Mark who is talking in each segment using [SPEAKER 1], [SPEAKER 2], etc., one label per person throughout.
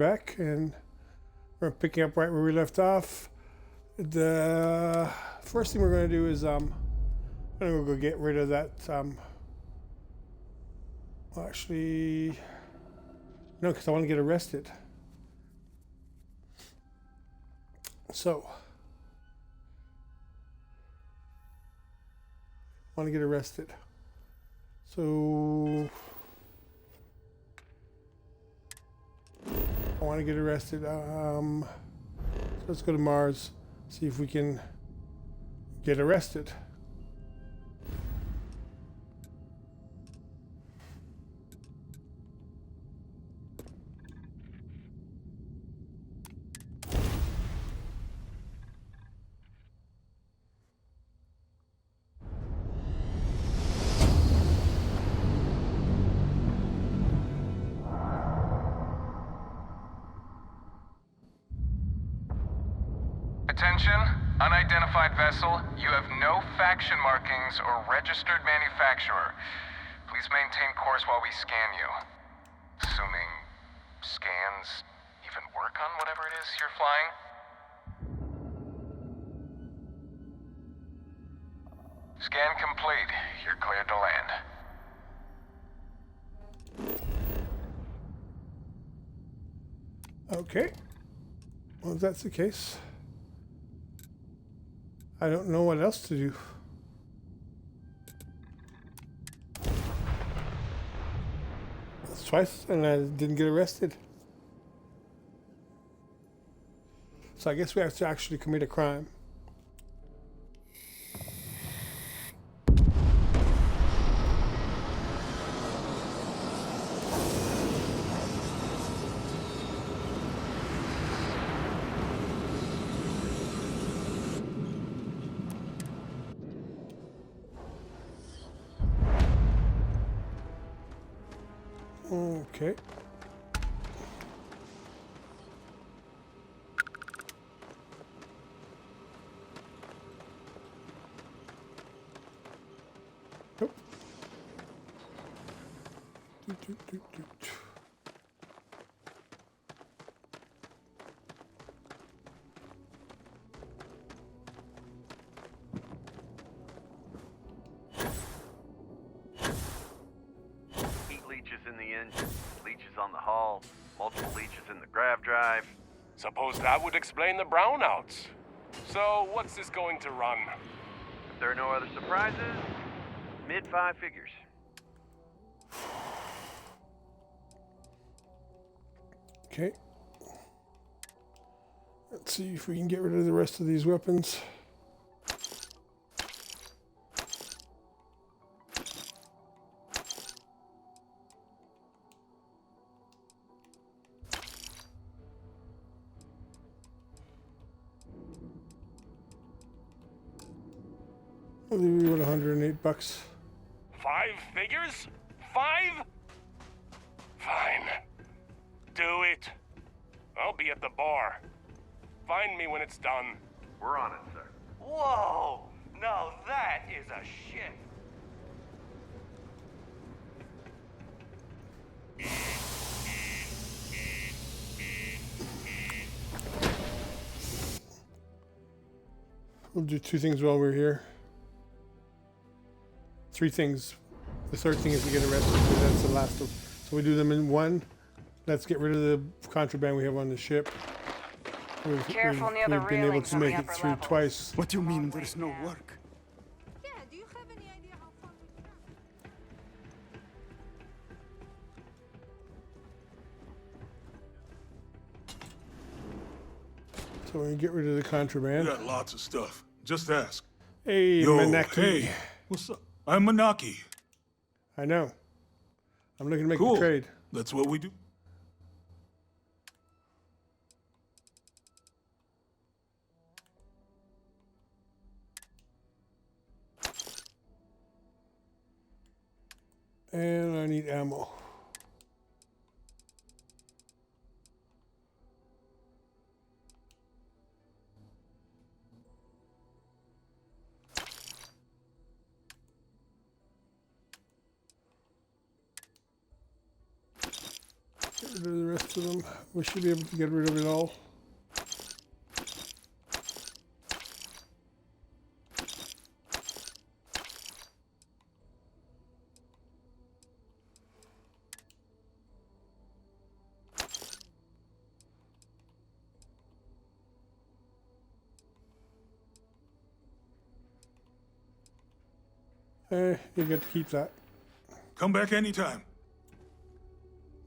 [SPEAKER 1] back, and we're picking up right where we left off. The first thing we're going to do is I'm going to go get rid of that. Well, actually, no, because I want to get arrested. So, I want to get arrested. So, I want to get arrested. So let's go to Mars, see if we can get arrested.
[SPEAKER 2] Attention, unidentified vessel. You have no faction markings or registered manufacturer. Please maintain course while we scan you. Assuming scans even work on whatever it is you're flying? Scan complete. You're cleared to land.
[SPEAKER 1] Okay. Well, if that's the case, I don't know what else to do. That's twice, and I didn't get arrested. So I guess we have to actually commit a crime. Okay. Nope.
[SPEAKER 3] Heat leeches in the engine, leeches on the hull, multiple leeches in the grav drive.
[SPEAKER 4] Suppose that would explain the brownouts. So, what's this going to run?
[SPEAKER 3] If there are no other surprises, mid-5 figures.
[SPEAKER 1] Okay. Let's see if we can get rid of the rest of these weapons. I'll leave you with $108.
[SPEAKER 4] 5 figures? 5? Fine. Do it. I'll be at the bar. Find me when it's done.
[SPEAKER 3] We're on it, sir.
[SPEAKER 5] Whoa! Now that is a ship.
[SPEAKER 1] We'll do 2 things while we're here. 3 things. The third thing is to get arrested, but that's the last one. So we do them in one. Let's get rid of the contraband we have on the ship.
[SPEAKER 6] Careful near the
[SPEAKER 1] we've been able
[SPEAKER 6] railings
[SPEAKER 1] to
[SPEAKER 6] on the
[SPEAKER 1] make it
[SPEAKER 6] upper
[SPEAKER 1] through
[SPEAKER 6] levels.
[SPEAKER 1] twice.
[SPEAKER 7] What do you mean there's no work?
[SPEAKER 6] Yeah, do you have any idea how far we traveled?
[SPEAKER 1] So we can get rid of the contraband.
[SPEAKER 8] We got lots of stuff. Just ask.
[SPEAKER 1] Hey,
[SPEAKER 8] Yo,
[SPEAKER 1] Manaki.
[SPEAKER 8] hey, what's up? I'm Manaki.
[SPEAKER 1] I know. I'm looking to make
[SPEAKER 8] Cool.
[SPEAKER 1] a trade.
[SPEAKER 8] That's what we do.
[SPEAKER 1] And I need ammo. Get rid of the rest most of them. We should be able to get rid of it all. You get to keep that.
[SPEAKER 8] Come back anytime.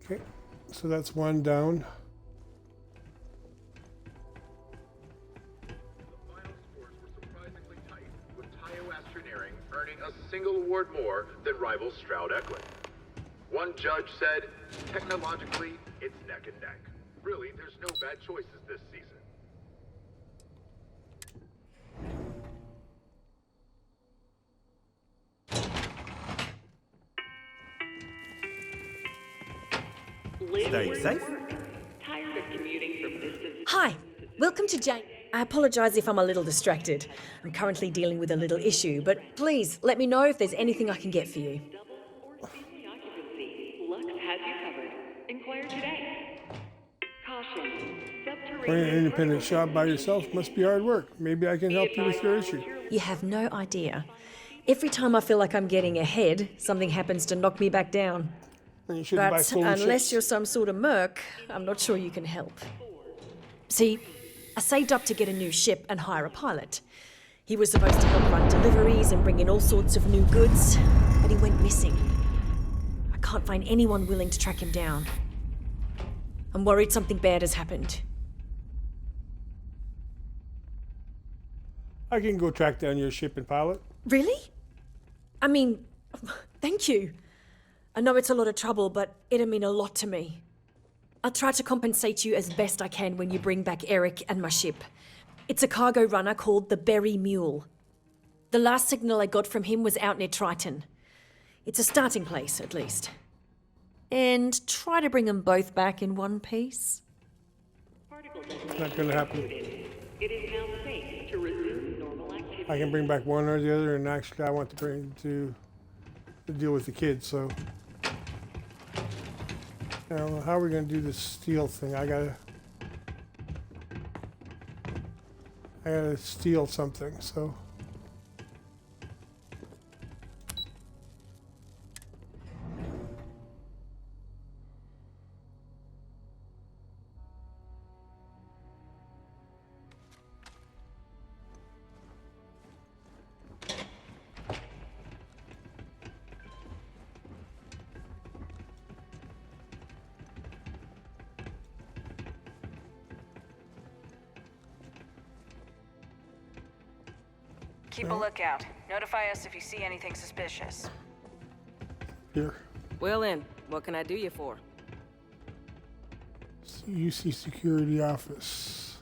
[SPEAKER 1] Okay, so that's one down.
[SPEAKER 7] The final scores were surprisingly tight, with Tayo Astroneering earning a single award more than rival Stroud Eklund. One judge said, technologically, it's neck and neck. Really, there's no bad choices this season.
[SPEAKER 9] Stay safe.
[SPEAKER 10] Tired of commuting from distance.
[SPEAKER 11] Hi, welcome to Jane. I apologise if I'm a little distracted. I'm currently dealing with a little issue, but please let me know if there's anything I can get for you.
[SPEAKER 10] Double or family occupancy. Lux has you covered. Inquire today. Caution.
[SPEAKER 1] Running an independent shop by yourself must be hard work. Maybe I can help you with your issue.
[SPEAKER 11] You have no idea. Every time I feel like I'm getting ahead, something happens to knock me back down.
[SPEAKER 1] And you shouldn't buy
[SPEAKER 11] But
[SPEAKER 1] stolen
[SPEAKER 11] unless
[SPEAKER 1] ships.
[SPEAKER 11] you're some sort of merc, I'm not sure you can help. See, I saved up to get a new ship and hire a pilot. He was supposed to help run deliveries and bring in all sorts of new goods, but he went missing. I can't find anyone willing to track him down. I'm worried something bad has happened.
[SPEAKER 1] I can go track down your ship and pilot.
[SPEAKER 11] Really? I mean, thank you. I know it's a lot of trouble, but it'll mean a lot to me. I'll try to compensate you as best I can when you bring back Eric and my ship. It's a cargo runner called the Berry Mule. The last signal I got from him was out near Triton. It's a starting place, at least. And try to bring them both back in one piece.
[SPEAKER 1] Not gonna happen.
[SPEAKER 10] It is now safe to resume normal activity.
[SPEAKER 1] I can bring back one or the other, and actually I want to bring to deal with the kids, so. Now, how are we gonna do this steel thing? I gotta steal something, so.
[SPEAKER 6] Keep a lookout. Notify us if you see anything suspicious.
[SPEAKER 1] Here.
[SPEAKER 12] Well then, what can I do you for?
[SPEAKER 1] UC Security Office.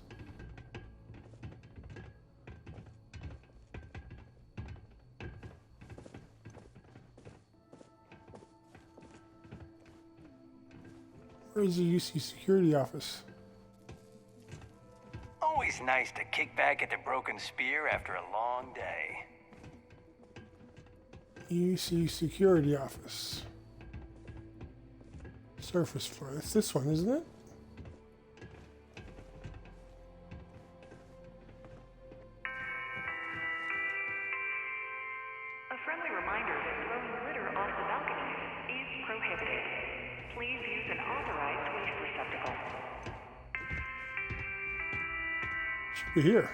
[SPEAKER 1] Where's the UC Security Office?
[SPEAKER 5] Always nice to kick back at the Broken Spear after a long day.
[SPEAKER 1] UC Security Office. Surface floor. It's this one, isn't it?
[SPEAKER 10] A friendly reminder that throwing litter off the balcony is prohibited. Please use an authorized waste receptacle.
[SPEAKER 1] Should be here.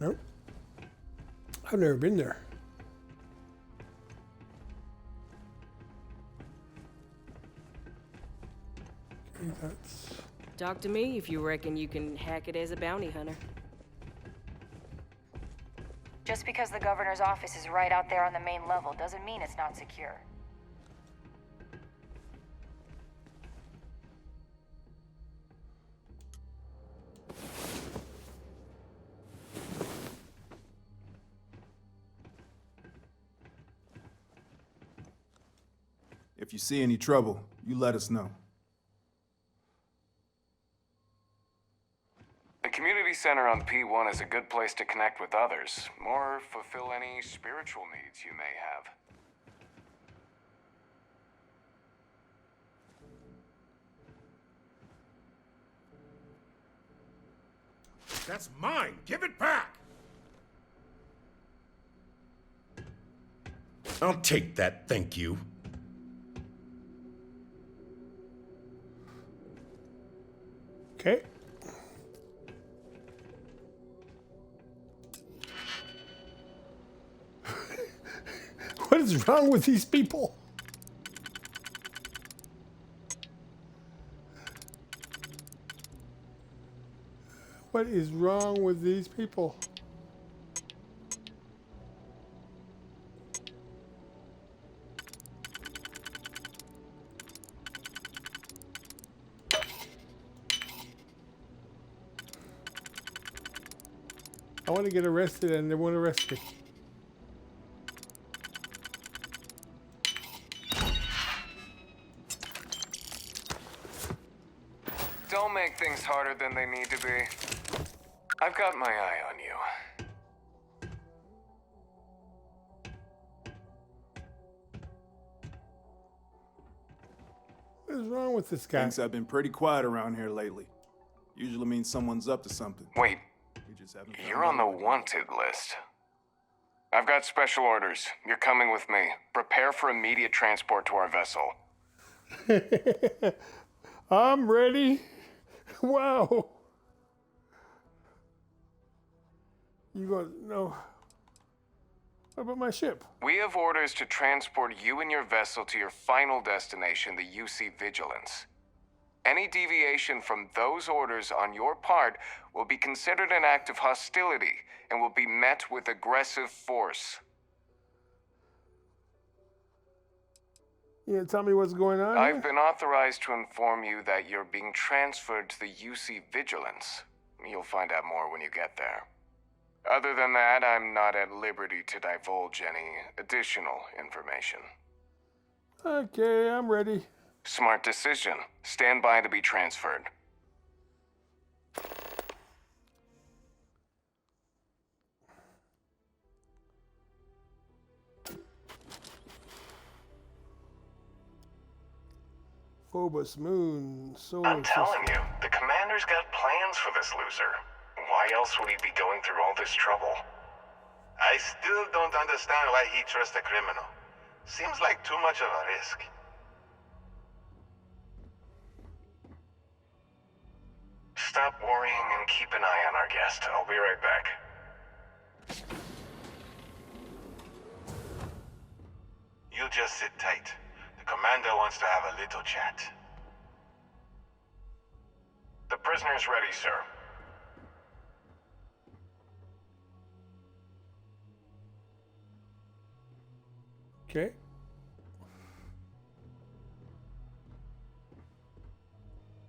[SPEAKER 1] Nope. I've never been there. Okay, that's...
[SPEAKER 12] Talk to me if you reckon you can hack it as a bounty hunter.
[SPEAKER 6] Just because the governor's office is right out there on the main level doesn't mean it's not secure.
[SPEAKER 13] If you see any trouble, you let us know.
[SPEAKER 2] The community center on P1 is a good place to connect with others, or fulfill any spiritual needs you may have.
[SPEAKER 8] That's mine! Give it back!
[SPEAKER 14] I'll take that, thank you.
[SPEAKER 1] Okay. What is wrong with these people? What is wrong with these people? I want to get arrested and they won't arrest me.
[SPEAKER 2] Don't make things harder than they need to be. I've got my eye on you.
[SPEAKER 1] What is wrong with this guy?
[SPEAKER 13] Things have been pretty quiet around here lately. Usually means someone's up to something.
[SPEAKER 2] Wait,
[SPEAKER 13] We just haven't found
[SPEAKER 2] you're on the
[SPEAKER 13] out.
[SPEAKER 2] wanted list. I've got special orders. You're coming with me. Prepare for immediate transport to our vessel.
[SPEAKER 1] I'm ready. Wow. You going no. What about my ship?
[SPEAKER 2] We have orders to transport you and your vessel to your final destination, the UC Vigilance. Any deviation from those orders on your part will be considered an act of hostility and will be met with aggressive force.
[SPEAKER 1] You gonna tell me what's going on?
[SPEAKER 2] I've
[SPEAKER 1] here?
[SPEAKER 2] been authorized to inform you that you're being transferred to the UC Vigilance. You'll find out more when you get there. Other than that, I'm not at liberty to divulge any additional information.
[SPEAKER 1] Okay, I'm ready.
[SPEAKER 2] Smart decision. Stand by to be transferred.
[SPEAKER 1] Phobos, Moon, Solar
[SPEAKER 2] I'm telling
[SPEAKER 1] System.
[SPEAKER 2] you, the commander's got plans for this loser. Why else would he be going through all this trouble?
[SPEAKER 15] I still don't understand why he trusts a criminal. Seems like too much of a risk.
[SPEAKER 2] Stop worrying and keep an eye on our guest. I'll be right back.
[SPEAKER 15] You just sit tight. The commander wants to have a little chat.
[SPEAKER 2] The prisoner's ready, sir.
[SPEAKER 1] Okay.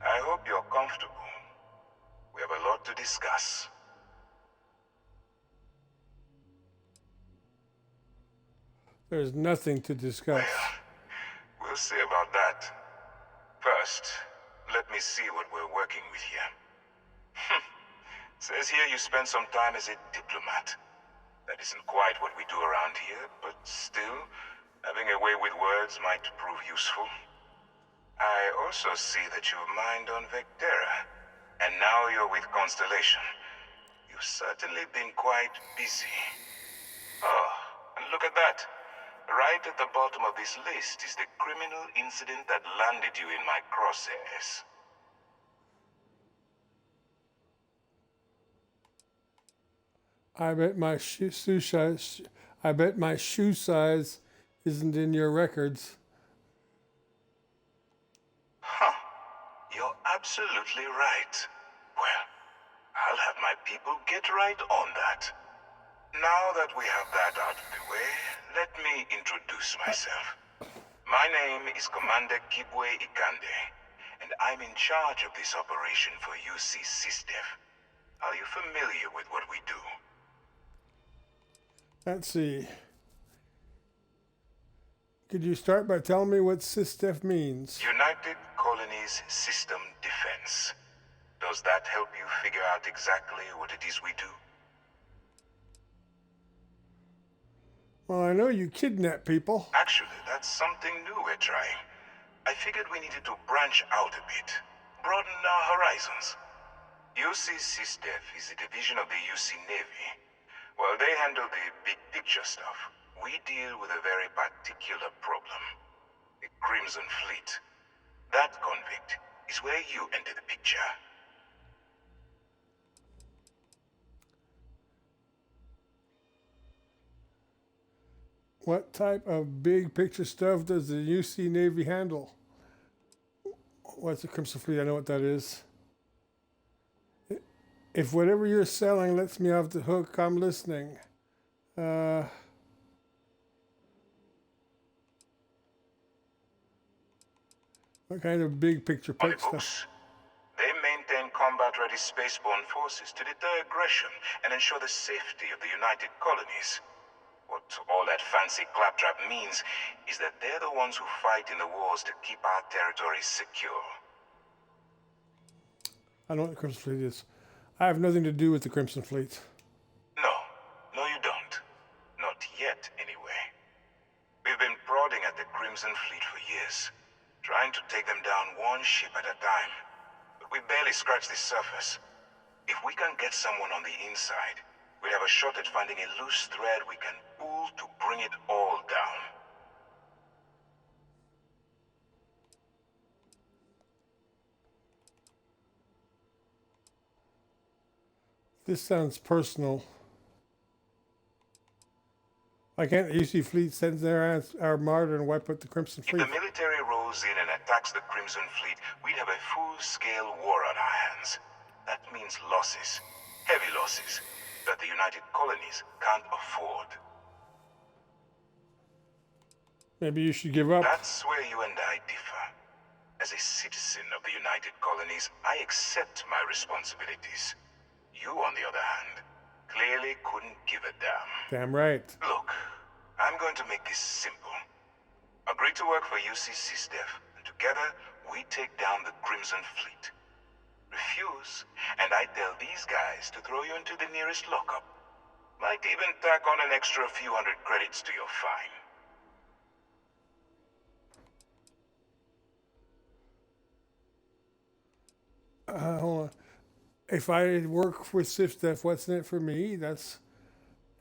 [SPEAKER 15] I hope you're comfortable. We have a lot to discuss.
[SPEAKER 1] There's nothing to discuss.
[SPEAKER 15] We'll see about that. First, let me see what we're working with here. Says here you spent some time as a diplomat. That isn't quite what we do around here, but still, having a way with words might prove useful. I also see that you mined on Vectera, and now you're with Constellation. You've certainly been quite busy. Oh, and look at that. Right at the bottom of this list is the criminal incident that landed you in my crosshairs.
[SPEAKER 1] I bet my shoe size. I bet my shoe size isn't in your records.
[SPEAKER 15] Huh. You're absolutely right. Well, I'll have my people get right on that. Now that we have that out of the way, let me introduce myself. My name is Commander Kibwe Ikande, and I'm in charge of this operation for UC SysDef. Are you familiar with what we do?
[SPEAKER 1] Let's see. Could you start by telling me what SysDef means?
[SPEAKER 15] United Colonies System Defense. Does that help you figure out exactly what it is we do?
[SPEAKER 1] Well, I know you kidnap people.
[SPEAKER 15] Actually, that's something new we're trying. I figured we needed to branch out a bit, broaden our horizons. UC SysDef is a division of the UC Navy. While they handle the big picture stuff, we deal with a very particular problem. The Crimson Fleet. That convict is where you enter the picture.
[SPEAKER 1] What type of big picture stuff does the UC Navy handle? What's the Crimson Fleet? I know what that is. If whatever you're selling lets me off the hook, I'm listening. What kind of big picture stuff?
[SPEAKER 15] They maintain combat-ready spaceborne forces to deter aggression and ensure the safety of the United Colonies. What all that fancy claptrap means is that they're the ones who fight in the wars to keep our territories secure.
[SPEAKER 1] I know what the Crimson Fleet is. I have nothing to do with the Crimson Fleet.
[SPEAKER 15] No, you don't. Not yet, anyway. We've been prodding at the Crimson Fleet for years, trying to take them down one ship at a time. But we barely scratched the surface. If we can get someone on the inside, we'd have a shot at finding a loose thread we can pull to bring it all down.
[SPEAKER 1] This sounds personal. Why can't the UC Fleet send their armada and wipe out the Crimson Fleet?
[SPEAKER 15] If the military rolls in and attacks the Crimson Fleet, we'd have a full-scale war on our hands. That means losses. Heavy losses. That the United Colonies can't afford.
[SPEAKER 1] Maybe you should give up.
[SPEAKER 15] That's where you and I differ. As a citizen of the United Colonies, I accept my responsibilities. You, on the other hand, clearly couldn't give a damn.
[SPEAKER 1] Damn right.
[SPEAKER 15] Look, I'm going to make this simple. Agree to work for UC SysDef, and together we take down the Crimson Fleet. Refuse, and I tell these guys to throw you into the nearest lockup. Might even tack on an extra few hundred credits to your fine.
[SPEAKER 1] Hold on. If I work with SysDef, what's in it for me? That's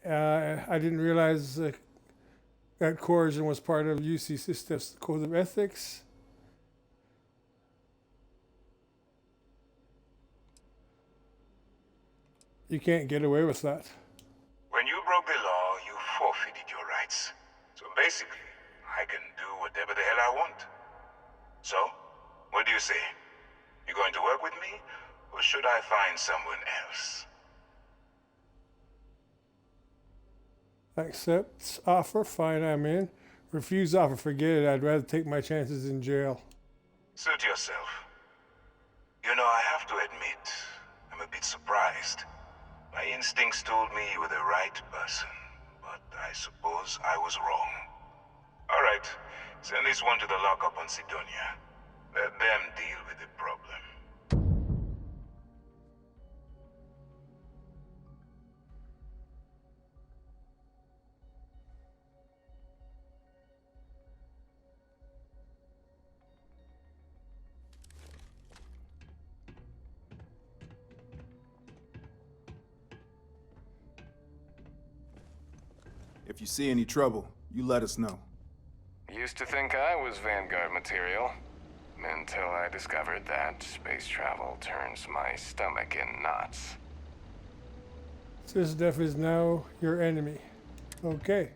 [SPEAKER 1] I didn't realize that coercion was part of UC SysDef's code of ethics. You can't get away with that.
[SPEAKER 15] When you broke the law, you forfeited your rights. So basically, I can do whatever the hell I want. So, what do you say? You going to work with me, or should I find someone else?
[SPEAKER 1] Accept offer, fine, I'm in. Refuse offer, forget it. I'd rather take my chances in jail.
[SPEAKER 15] Suit yourself. You know, I have to admit, I'm a bit surprised. My instincts told me you were the right person, but I suppose I was wrong. All right, send this one to the lockup on Sidonia. Let them deal with the problem.
[SPEAKER 13] If you see any trouble, you let us know.
[SPEAKER 2] Used to think I was Vanguard material. Until I discovered that space travel turns my stomach in knots.
[SPEAKER 1] SysDef is now your enemy. Okay.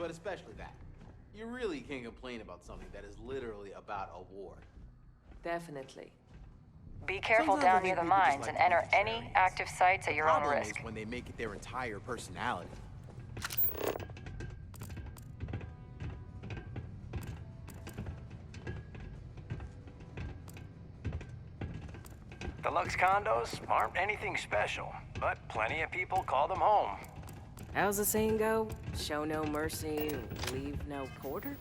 [SPEAKER 16] but especially that. You really can't complain about something that is literally about a war.
[SPEAKER 12] Definitely.
[SPEAKER 6] Be careful
[SPEAKER 16] Sometimes I
[SPEAKER 6] down
[SPEAKER 16] think
[SPEAKER 6] near the
[SPEAKER 16] people just
[SPEAKER 6] mines
[SPEAKER 16] like
[SPEAKER 6] and
[SPEAKER 16] to be
[SPEAKER 6] enter any
[SPEAKER 16] contrarians.
[SPEAKER 6] active sites at your own
[SPEAKER 16] Problem
[SPEAKER 6] risk.
[SPEAKER 16] is when they make it their entire personality.
[SPEAKER 5] Deluxe condos aren't anything special, but plenty of people call them home.
[SPEAKER 12] How's the saying go? Show no mercy, leave no quarter?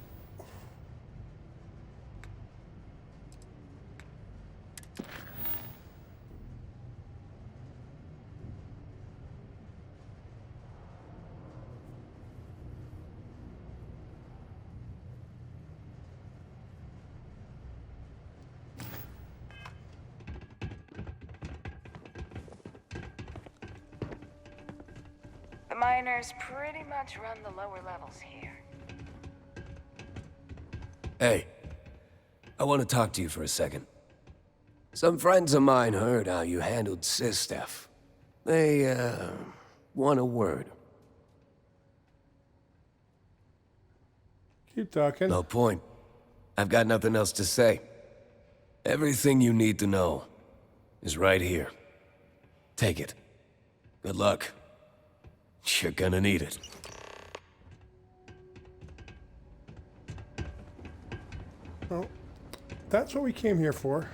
[SPEAKER 6] The miners pretty much run the lower levels here.
[SPEAKER 17] Hey, I want to talk to you for a second. Some friends of mine heard how you handled Sistef. They, want a word.
[SPEAKER 1] Keep talking.
[SPEAKER 17] No point. I've got nothing else to say. Everything you need to know is right here. Take it. Good luck. You're gonna need it.
[SPEAKER 1] Well, that's what we came here for.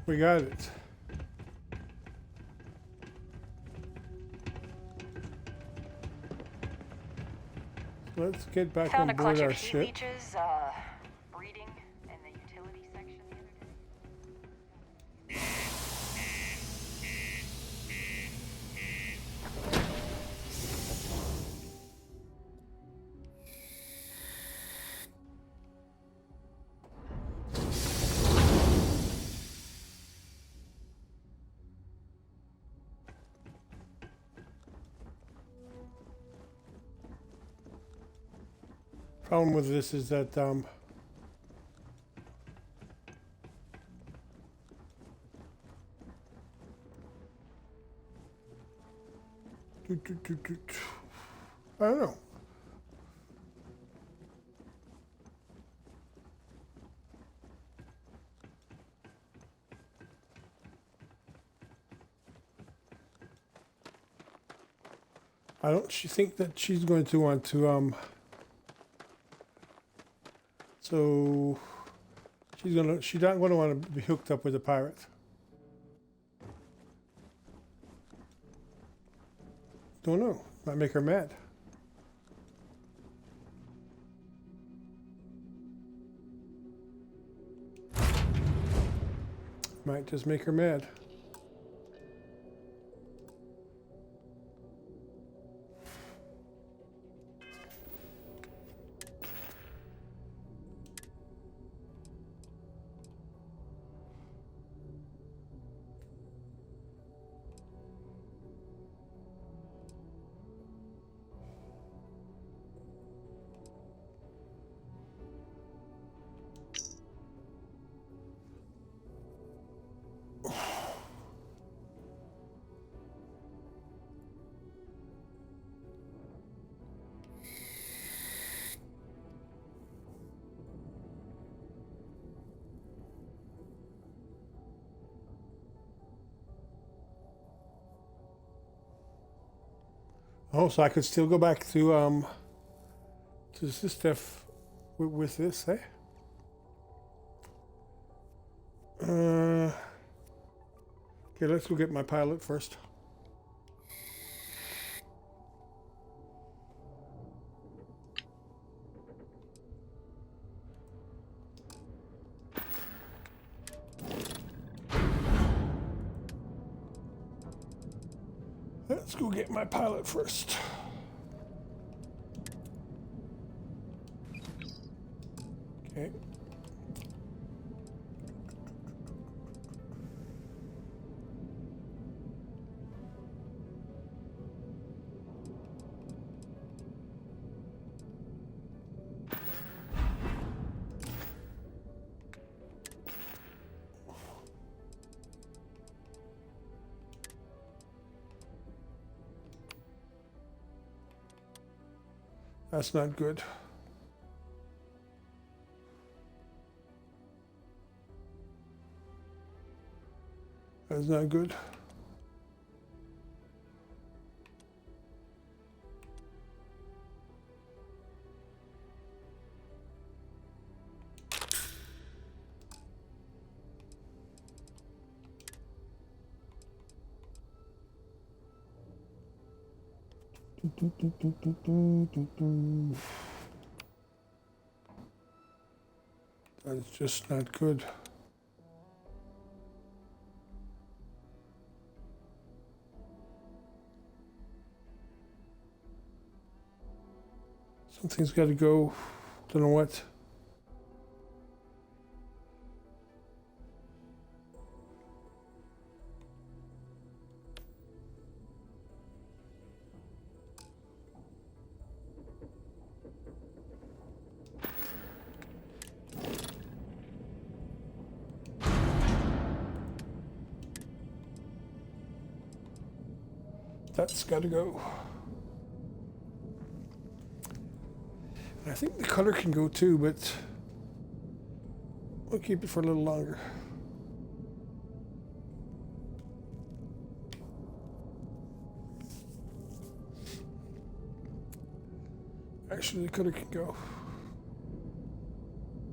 [SPEAKER 1] We got it. Let's get back
[SPEAKER 6] Found a
[SPEAKER 1] on
[SPEAKER 6] clutch
[SPEAKER 1] board
[SPEAKER 6] of
[SPEAKER 1] our
[SPEAKER 6] heat
[SPEAKER 1] ship.
[SPEAKER 6] leeches, breeding in the utility section the other day.
[SPEAKER 1] Problem with this is that I don't know. I don't think that she's going to want to so she's not going to want to be hooked up with a pirate. Don't know. Might make her mad. Might just make her mad. Oh, so I could still go back to this stuff with this, eh? Okay, let's go get my pilot first. Let's go get my pilot first. Okay. That's not good. That's not good. That's just not good. Something's got to go. Don't know what. That's got to go. And I think the color can go too, but we'll keep it for a little longer. Actually, the color can go.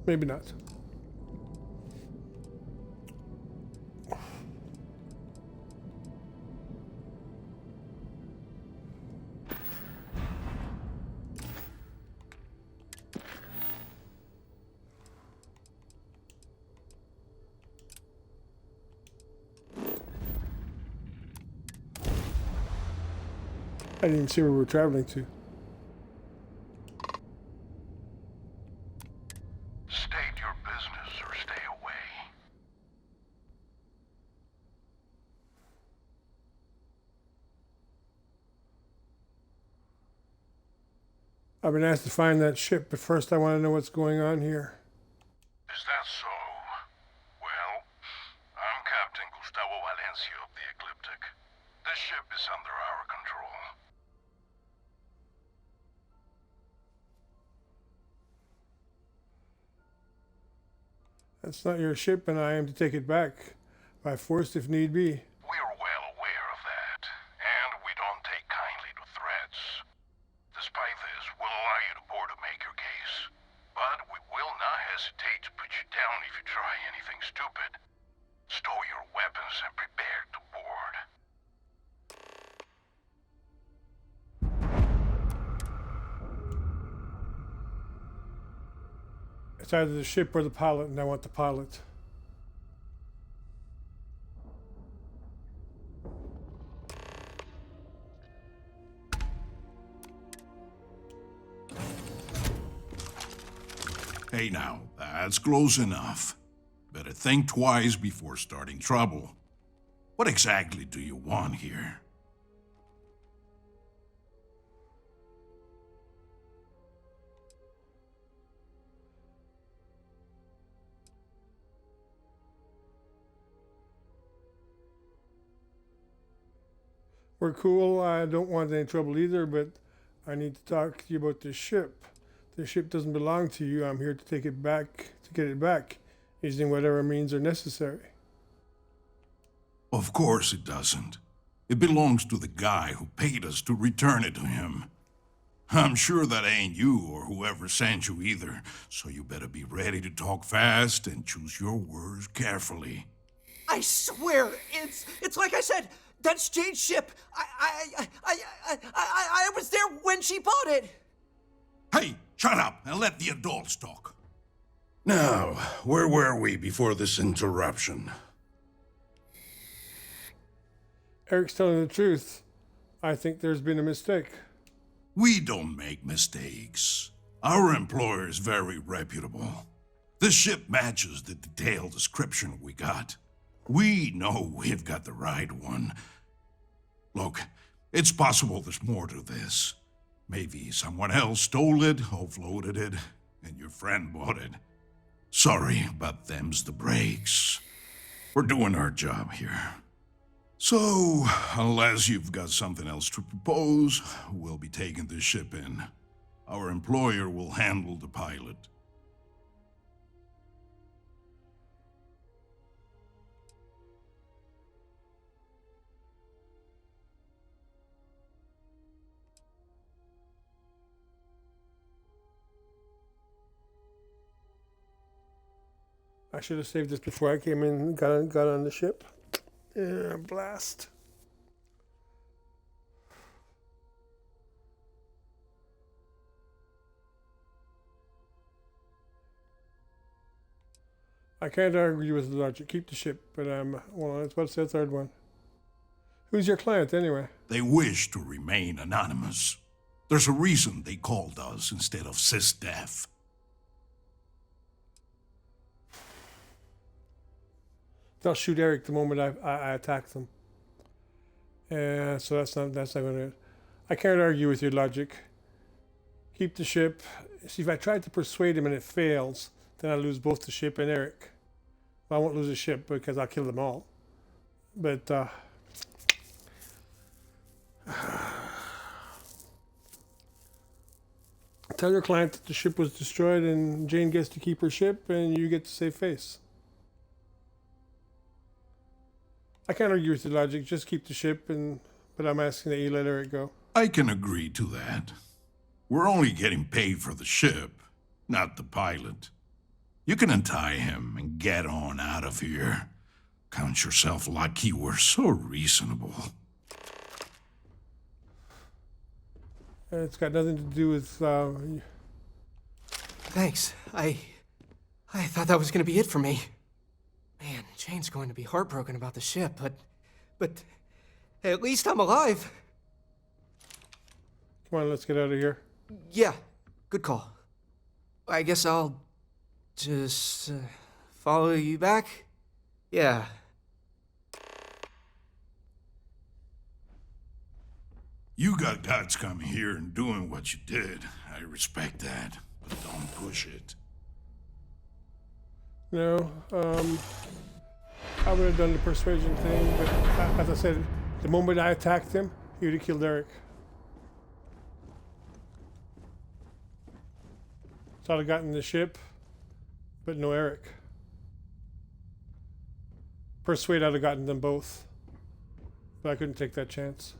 [SPEAKER 1] Maybe not. I didn't even see where we're traveling to.
[SPEAKER 18] State your business or stay away.
[SPEAKER 1] I've been asked to find that ship, but first I want to know what's going on here.
[SPEAKER 18] Is that so? Well, I'm Captain Gustavo Valencia of the Ecliptic. This ship is under our control.
[SPEAKER 1] That's not your ship, and I am to take it back by force if need be.
[SPEAKER 18] We're well aware of that, and we don't take kindly to threats. Despite this, we'll allow you to board to make your case. But we will not hesitate to put you down if you try anything stupid. Stow your weapons and prepare to board.
[SPEAKER 1] It's either the ship or the pilot, and I want the pilot.
[SPEAKER 18] Hey now, that's close enough. Better think twice before starting trouble. What exactly do you want here?
[SPEAKER 1] We're cool. I don't want any trouble either, but I need to talk to you about this ship. This ship doesn't belong to you. I'm here to take it back, to get it back, using whatever means are necessary.
[SPEAKER 18] Of course it doesn't. It belongs to the guy who paid us to return it to him. I'm sure that ain't you or whoever sent you either, so you better be ready to talk fast and choose your words carefully.
[SPEAKER 19] I swear, it's like I said, that's Jade's ship. I was there when she bought it.
[SPEAKER 18] Hey, shut up and let the adults talk.
[SPEAKER 14] Now, where were we before this interruption?
[SPEAKER 1] Eric's telling the truth. I think there's been a mistake.
[SPEAKER 18] We don't make mistakes. Our employer is very reputable. This ship matches the detailed description we got. We know we've got the right one. Look, it's possible there's more to this. Maybe someone else stole it, offloaded it, and your friend bought it. Sorry, but them's the breaks. We're doing our job here. So, unless you've got something else to propose, we'll be taking this ship in. Our employer will handle the pilot.
[SPEAKER 1] I should have saved this before I came in and got on the ship. Yeah, blast. I can't argue with the logic. Keep the ship, but well, what's the third one? Who's your client anyway?
[SPEAKER 18] They wish to remain anonymous. There's a reason they called us instead of SysDef.
[SPEAKER 1] They'll shoot Eric the moment I attack them. So that's not going to. I can't argue with your logic. Keep the ship. See, if I tried to persuade him and it fails, then I lose both the ship and Eric. Well, I won't lose the ship because I'll kill them all. But tell your client that the ship was destroyed and Jane gets to keep her ship and you get to save face. I can't argue with your logic. Just keep the ship, but I'm asking that you let Eric go.
[SPEAKER 18] I can agree to that. We're only getting paid for the ship, not the pilot. You can untie him and get on out of here. Count yourself lucky we're so reasonable.
[SPEAKER 1] It's got nothing to do with.
[SPEAKER 19] Thanks. I thought that was going to be it for me. Man, Jane's going to be heartbroken about the ship, but at least I'm alive.
[SPEAKER 1] Come on, let's get out of here.
[SPEAKER 19] Yeah, good call. I guess I'll just follow you back? Yeah.
[SPEAKER 18] You got guts coming here and doing what you did. I respect that, but don't push it.
[SPEAKER 1] No, I would have done the persuasion thing, but as I said, the moment I attacked him, he would have killed Eric. So I'd have gotten the ship, but no Eric. Persuade, I'd have gotten them both, but I couldn't take that chance.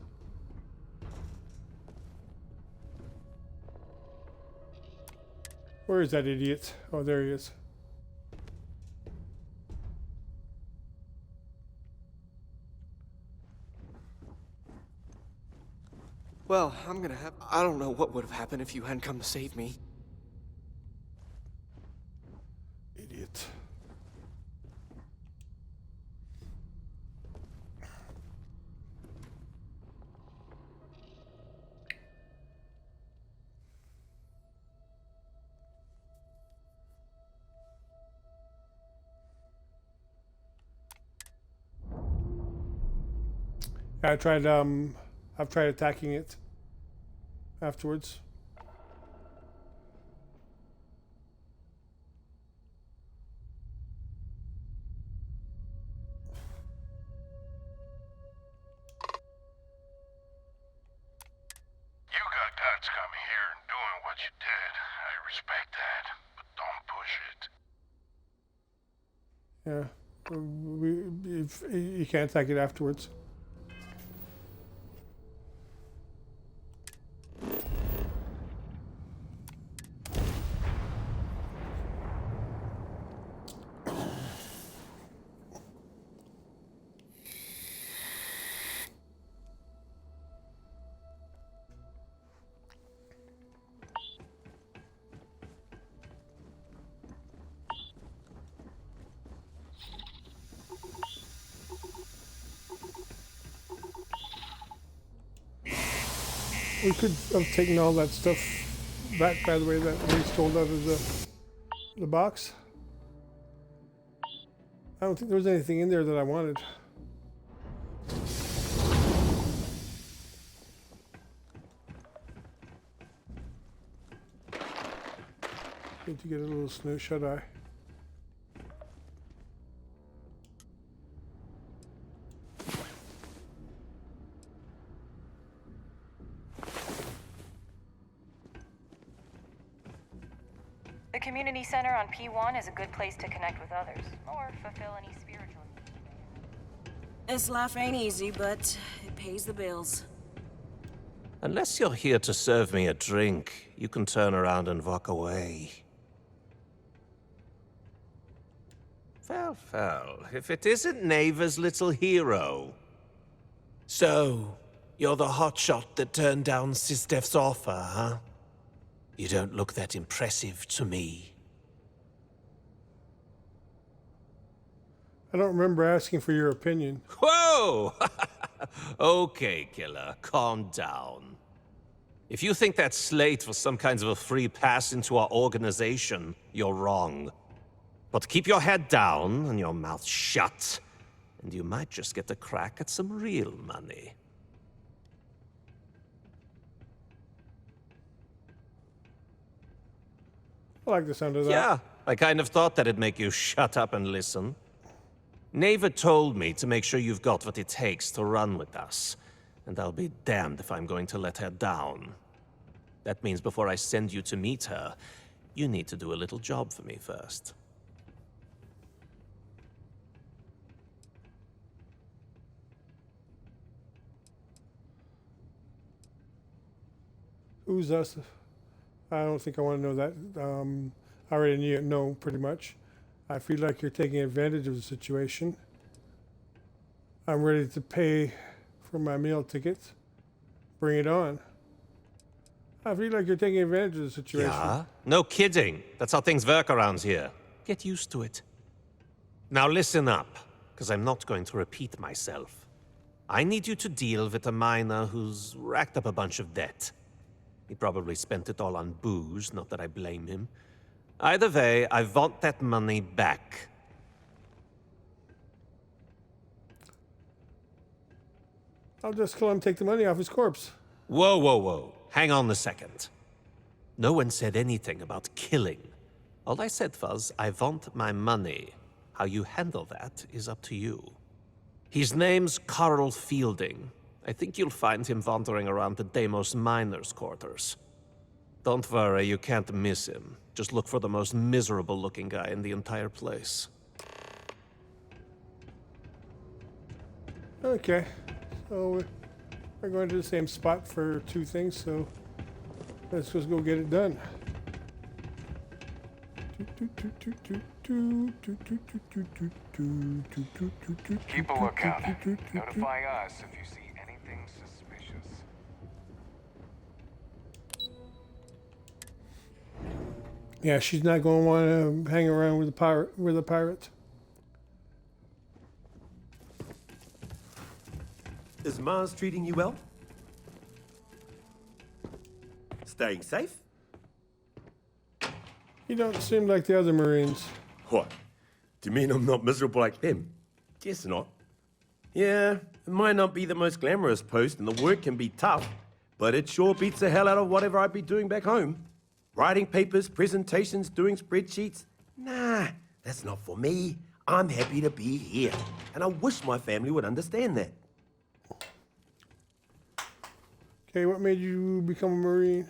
[SPEAKER 1] Where is that idiot? Oh, there he is.
[SPEAKER 19] Well, I don't know what would have happened if you hadn't come to save me.
[SPEAKER 1] Idiot. I've tried attacking it afterwards.
[SPEAKER 18] You got guts coming here and doing what you did. I respect that, but don't push it.
[SPEAKER 1] Yeah, you can't attack it afterwards. We could have taken all that stuff back, by the way, that we stole out of the box. I don't think there was anything in there that I wanted. Need to get a little snoo, should I?
[SPEAKER 6] on P1 is a good place to connect with others, or fulfill any spiritual needs.
[SPEAKER 12] This life ain't easy, but it pays the bills.
[SPEAKER 20] Unless you're here to serve me a drink, you can turn around and walk away. Well, if it isn't Neva's little hero. So, you're the hotshot that turned down Sistef's offer, huh? You don't look that impressive to me.
[SPEAKER 1] I don't remember asking for your opinion.
[SPEAKER 20] Whoa! Okay, killer, calm down. If you think that Slate was some kind of a free pass into our organization, you're wrong. But keep your head down and your mouth shut, and you might just get a crack at some real money.
[SPEAKER 1] I like the sound of that.
[SPEAKER 20] Yeah, I kind of thought that'd make you shut up and listen. Neva told me to make sure you've got what it takes to run with us, and I'll be damned if I'm going to let her down. That means before I send you to meet her, you need to do a little job for me first.
[SPEAKER 1] Who's us? I don't think I want to know that. I already know pretty much. I feel like you're taking advantage of the situation. I'm ready to pay for my meal tickets. Bring it on. I feel like you're taking advantage of the situation.
[SPEAKER 20] Yeah? No kidding. That's how things work around here. Get used to it. Now listen up, because I'm not going to repeat myself. I need you to deal with a miner who's racked up a bunch of debt. He probably spent it all on booze, not that I blame him. Either way, I want that money back.
[SPEAKER 1] I'll just kill him, take the money off his corpse.
[SPEAKER 20] Whoa. Hang on a second. No one said anything about killing. All I said was, I want my money. How you handle that is up to you. His name's Carl Fielding. I think you'll find him wandering around the Deimos miners' quarters. Don't worry, you can't miss him. Just look for the most miserable-looking guy in the entire place.
[SPEAKER 1] Okay, so we're going to the same spot for two things, so let's just go get it done.
[SPEAKER 2] Keep a lookout. Notify us if you see anything suspicious.
[SPEAKER 1] Yeah, she's not going to want to hang around with the pirate.
[SPEAKER 9] Is Mars treating you well? Staying safe?
[SPEAKER 1] You don't seem like the other Marines.
[SPEAKER 9] What? Do you mean I'm not miserable like them? Guess not. Yeah, it might not be the most glamorous post and the work can be tough, but it sure beats the hell out of whatever I'd be doing back home. Writing papers, presentations, doing spreadsheets. Nah, that's not for me. I'm happy to be here, and I wish my family would understand that.
[SPEAKER 1] Okay, what made you become a Marine?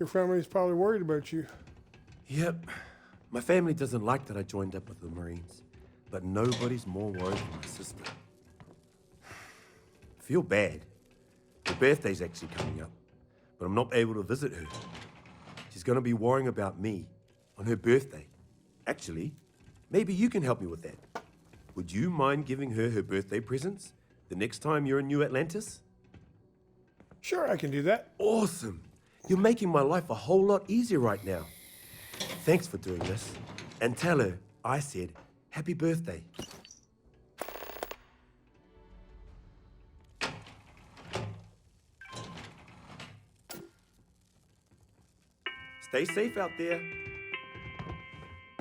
[SPEAKER 1] Your family's probably worried about you.
[SPEAKER 9] Yep. My family doesn't like that I joined up with the Marines, but nobody's more worried than my sister. I feel bad. Her birthday's actually coming up, but I'm not able to visit her. She's gonna be worrying about me on her birthday. Actually, maybe you can help me with that. Would you mind giving her her birthday presents the next time you're in New Atlantis?
[SPEAKER 1] Sure, I can do that.
[SPEAKER 9] Awesome. You're making my life a whole lot easier right now. Thanks for doing this. And tell her I said happy birthday. Stay safe out there.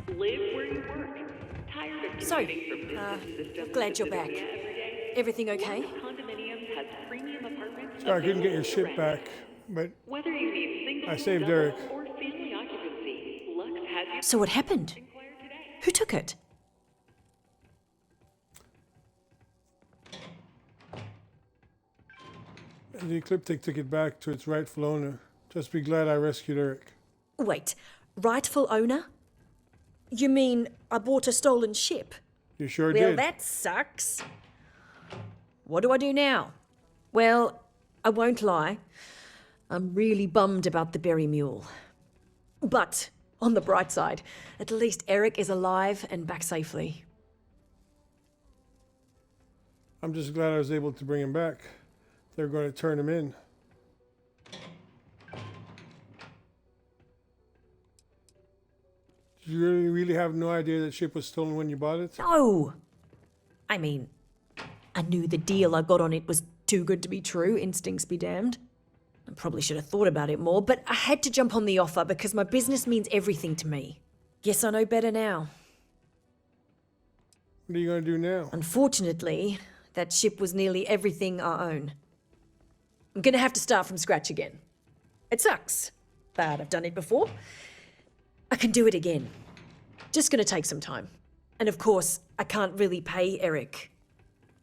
[SPEAKER 10] Live where you work. Tired of
[SPEAKER 11] So,
[SPEAKER 10] commuting from business to system
[SPEAKER 11] glad you're
[SPEAKER 10] to
[SPEAKER 11] back.
[SPEAKER 10] Virginia every day?
[SPEAKER 11] Everything okay?
[SPEAKER 10] Once Condominiums has premium apartments
[SPEAKER 1] Sorry, I couldn't get your
[SPEAKER 10] available
[SPEAKER 1] ship
[SPEAKER 10] to rent.
[SPEAKER 1] back, but
[SPEAKER 10] Whether you need single,
[SPEAKER 1] I saved
[SPEAKER 10] double,
[SPEAKER 1] Eric.
[SPEAKER 10] or family occupancy, Lux has you.
[SPEAKER 11] So what happened? Who took it?
[SPEAKER 1] The Ecliptic took it back to its rightful owner. Just be glad I rescued Eric.
[SPEAKER 11] Wait, Rightful owner? You mean I bought a stolen ship?
[SPEAKER 1] You sure
[SPEAKER 11] Well,
[SPEAKER 1] did.
[SPEAKER 11] that sucks. What do I do now? Well, I won't lie. I'm really bummed about the berry mule. But, on the bright side, at least Eric is alive and back safely.
[SPEAKER 1] I'm just glad I was able to bring him back. They're going to turn him in. You really have no idea that ship was stolen when you bought it?
[SPEAKER 11] No! I mean, I knew the deal I got on it was too good to be true, instincts be damned. I probably should have thought about it more, but I had to jump on the offer because my business means everything to me. Guess I know better now.
[SPEAKER 1] What are you going to do now?
[SPEAKER 11] Unfortunately, that ship was nearly everything I own. I'm gonna have to start from scratch again. It sucks, but I've done it before. I can do it again. Just gonna take some time. And of course, I can't really pay Eric.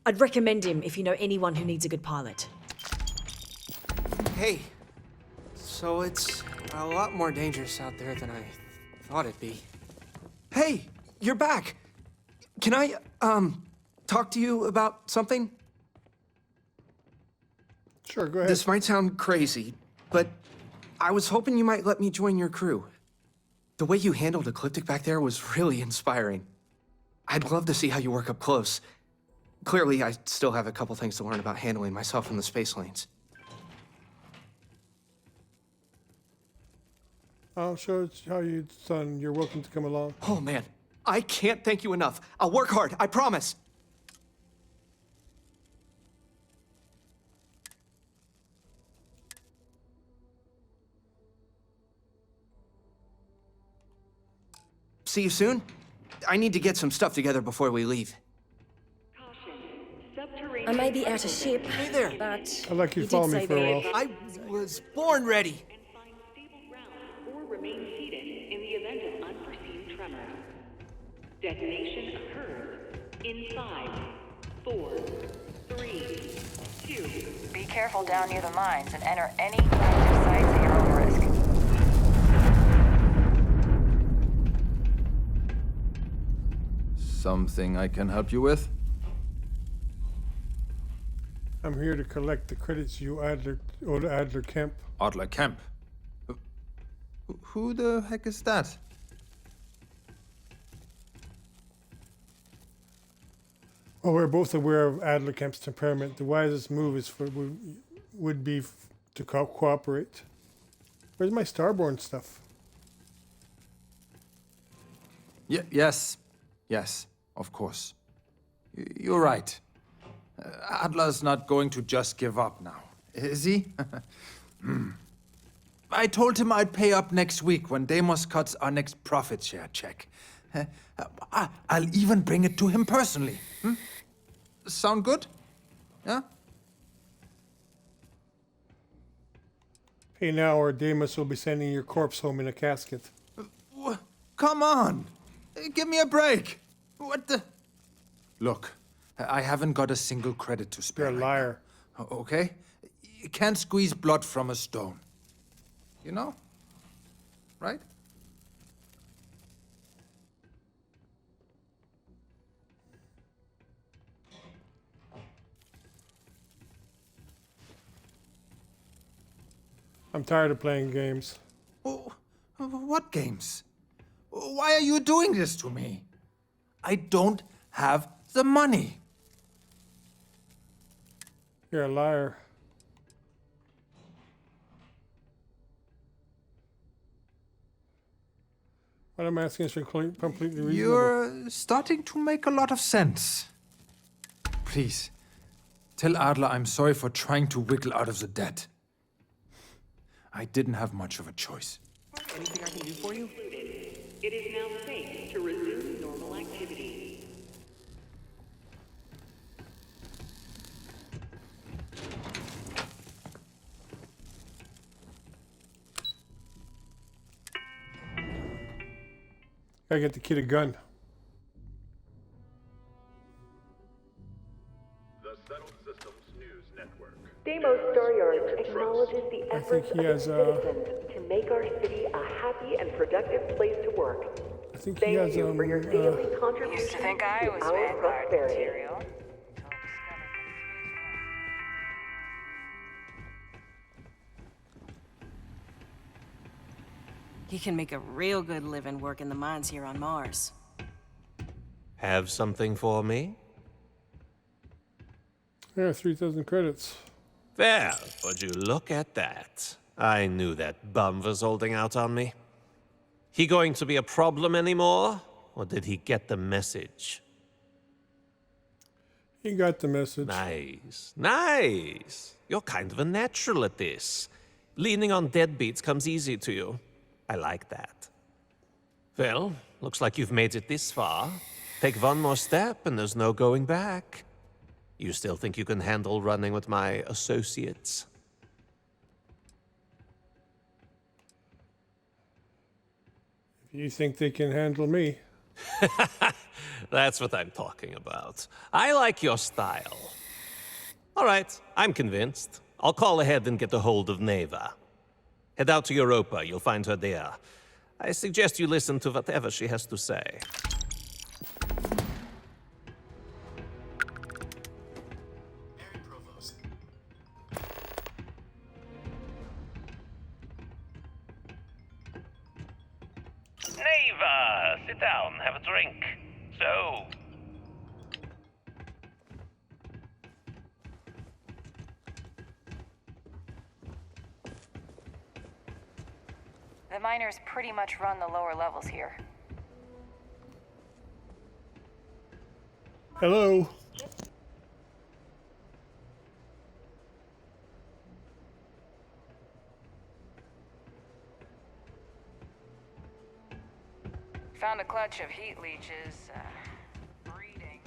[SPEAKER 11] I'd recommend him if you know anyone who needs a good pilot.
[SPEAKER 19] Hey, so it's a lot more dangerous out there than I thought it'd be. Hey, you're back. Can I, talk to you about something?
[SPEAKER 1] Sure, go ahead.
[SPEAKER 19] This might sound crazy, but I was hoping you might let me join your crew. The way you handled Ecliptic back there was really inspiring. I'd love to see how you work up close. Clearly, I still have a couple things to learn about handling myself in the space lanes.
[SPEAKER 1] I'll show you, son. You're welcome to come along.
[SPEAKER 19] Oh, man. I can't thank you enough. I'll work hard, I promise. See you soon? I need to get some stuff together before we leave.
[SPEAKER 11] I may be out of ship,
[SPEAKER 19] Hey there.
[SPEAKER 11] but
[SPEAKER 1] I'd like you
[SPEAKER 11] you
[SPEAKER 1] to follow
[SPEAKER 11] did
[SPEAKER 1] me
[SPEAKER 11] say
[SPEAKER 1] for a
[SPEAKER 11] there.
[SPEAKER 1] while.
[SPEAKER 19] I was born ready.
[SPEAKER 10] Or remain seated in the event of unforeseen tremors. Detonation occurs in 5, 4, 3, 2.
[SPEAKER 6] Be careful down near the mines and enter any active sites at your own risk.
[SPEAKER 21] Something I can help you with?
[SPEAKER 1] I'm here to collect the credits you owed Adler Kemp.
[SPEAKER 21] Adler Kemp? Who the heck is that?
[SPEAKER 1] Well, we're both aware of Adler Kemp's temperament. The wisest move would be to cooperate. Where's my Starborn stuff?
[SPEAKER 21] Yes, of course. You're right. Adler's not going to just give up now, is he? I told him I'd pay up next week when Deimos cuts our next profit share check. I'll even bring it to him personally. Sound good? Yeah?
[SPEAKER 1] Pay now or Deimos will be sending your corpse home in a casket.
[SPEAKER 21] Come on! Give me a break! What the... Look, I haven't got a single credit to spare.
[SPEAKER 1] You're a liar.
[SPEAKER 21] Okay? You can't squeeze blood from a stone. You know? Right?
[SPEAKER 1] I'm tired of playing games.
[SPEAKER 21] What games? Why are you doing this to me? I don't have the money.
[SPEAKER 1] You're a liar. What I'm asking is completely reasonable.
[SPEAKER 21] You're starting to make a lot of sense. Please, tell Adler I'm sorry for trying to wiggle out of the debt. I didn't have much of a choice.
[SPEAKER 19] Anything I can do for you?
[SPEAKER 10] It is now safe to resume normal activity.
[SPEAKER 1] Gotta get the kid a gun.
[SPEAKER 7] The Settled Systems News Network.
[SPEAKER 10] Deimos Stonyard acknowledges the
[SPEAKER 1] I
[SPEAKER 10] efforts
[SPEAKER 1] think he has
[SPEAKER 10] of its citizens to make our city a happy and productive place to work.
[SPEAKER 1] I think
[SPEAKER 10] Thank
[SPEAKER 1] he has
[SPEAKER 10] you for your daily contribution
[SPEAKER 6] Used to think I
[SPEAKER 10] to
[SPEAKER 6] was
[SPEAKER 10] our
[SPEAKER 6] vanguard
[SPEAKER 10] prosperity.
[SPEAKER 6] material.
[SPEAKER 12] He can make a real good living working the mines here on Mars.
[SPEAKER 20] Have something for me?
[SPEAKER 1] Yeah, 3,000 credits.
[SPEAKER 20] Well, would you look at that? I knew that bum was holding out on me. He going to be a problem anymore? Or did he get the message?
[SPEAKER 1] He got the message.
[SPEAKER 20] Nice. Nice. You're kind of a natural at this. Leaning on deadbeats comes easy to you. I like that. Well, looks like you've made it this far. Take one more step and there's no going back. You still think you can handle running with my associates?
[SPEAKER 1] If you think they can handle me.
[SPEAKER 20] That's what I'm talking about. I like your style. All right, I'm convinced. I'll call ahead and get a hold of Neva. Head out to Europa, you'll find her there. I suggest you listen to whatever she has to say.
[SPEAKER 4] Neva, sit down, have a drink. So,
[SPEAKER 6] The miners pretty much run the lower levels here.
[SPEAKER 1] Hello.
[SPEAKER 6] Found a clutch of heat leeches. Breeding.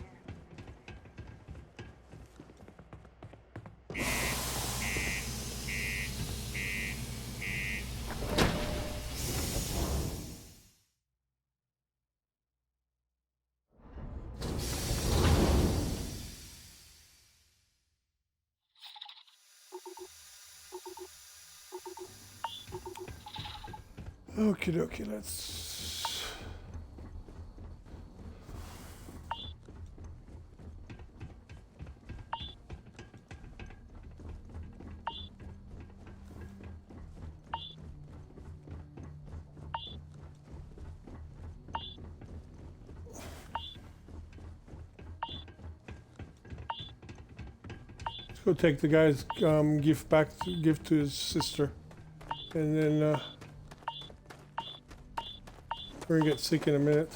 [SPEAKER 1] Okie dokie, let's... Let's go take the guy's gift to his sister. And then we're gonna get sick in a minute.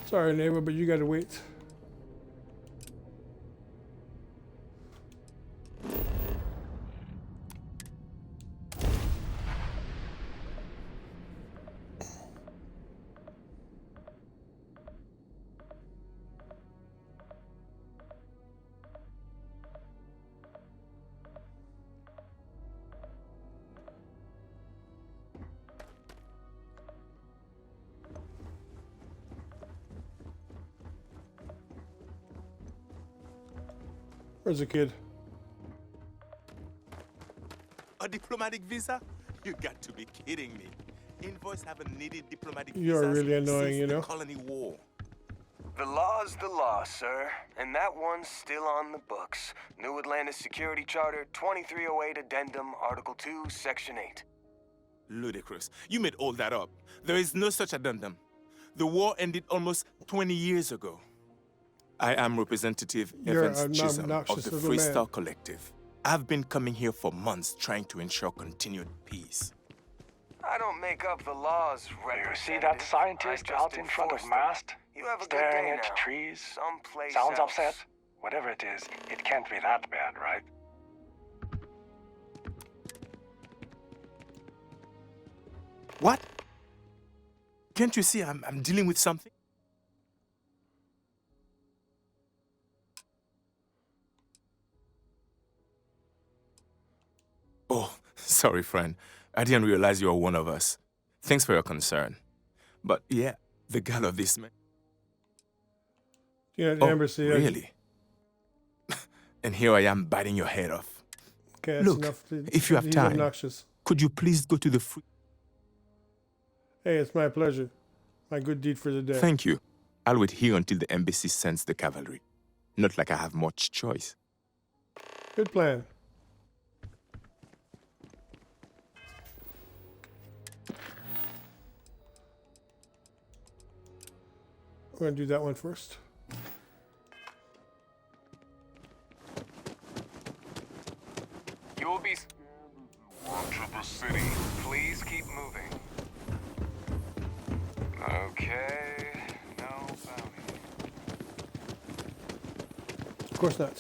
[SPEAKER 1] Sorry, neighbor, but you gotta wait. Where's the kid?
[SPEAKER 22] A diplomatic visa? You got to be kidding me. Invoice haven't needed diplomatic
[SPEAKER 1] You're
[SPEAKER 22] visas
[SPEAKER 1] really annoying,
[SPEAKER 22] since
[SPEAKER 1] you know?
[SPEAKER 22] the colony war.
[SPEAKER 5] The law's the law, sir. And that one's still on the books. New Atlantis Security Charter, 2308 Addendum, Article 2, Section 8.
[SPEAKER 22] Ludicrous. You made all that up. There is no such addendum. The war ended almost 20 years ago. I am Representative
[SPEAKER 1] You're
[SPEAKER 22] Evans
[SPEAKER 1] an
[SPEAKER 22] Chisholm of
[SPEAKER 1] obnoxious
[SPEAKER 22] the
[SPEAKER 1] little man.
[SPEAKER 22] Freestar Collective. I've been coming here for months trying to ensure continued peace.
[SPEAKER 5] I don't make up the laws,
[SPEAKER 23] You see that scientist out in front of mast?
[SPEAKER 5] You have a good
[SPEAKER 23] Staring
[SPEAKER 5] day
[SPEAKER 23] at
[SPEAKER 5] now.
[SPEAKER 23] trees?
[SPEAKER 5] Someplace
[SPEAKER 23] Sounds
[SPEAKER 5] else.
[SPEAKER 23] upset? Whatever it is, it can't be that bad, right?
[SPEAKER 22] What? Can't you see I'm dealing with something? Oh, Sorry, friend. I didn't realize you were one of us. Thanks for your concern. But yeah, the girl of this man.
[SPEAKER 1] Yeah, the embassy.
[SPEAKER 22] Really? And here I am biting your head off.
[SPEAKER 1] Okay, that's
[SPEAKER 22] Look,
[SPEAKER 1] enough.
[SPEAKER 22] if you have
[SPEAKER 1] He's
[SPEAKER 22] time,
[SPEAKER 1] obnoxious.
[SPEAKER 22] could you please go to the free...
[SPEAKER 1] Hey, it's my pleasure. My good deed for the day.
[SPEAKER 22] Thank you. I'll wait here until the embassy sends the cavalry. Not like I have much choice.
[SPEAKER 1] Good plan. We're going to do that one first.
[SPEAKER 2] You will be... Enter the city. Please keep moving. Okay. No bounty.
[SPEAKER 1] Of course not.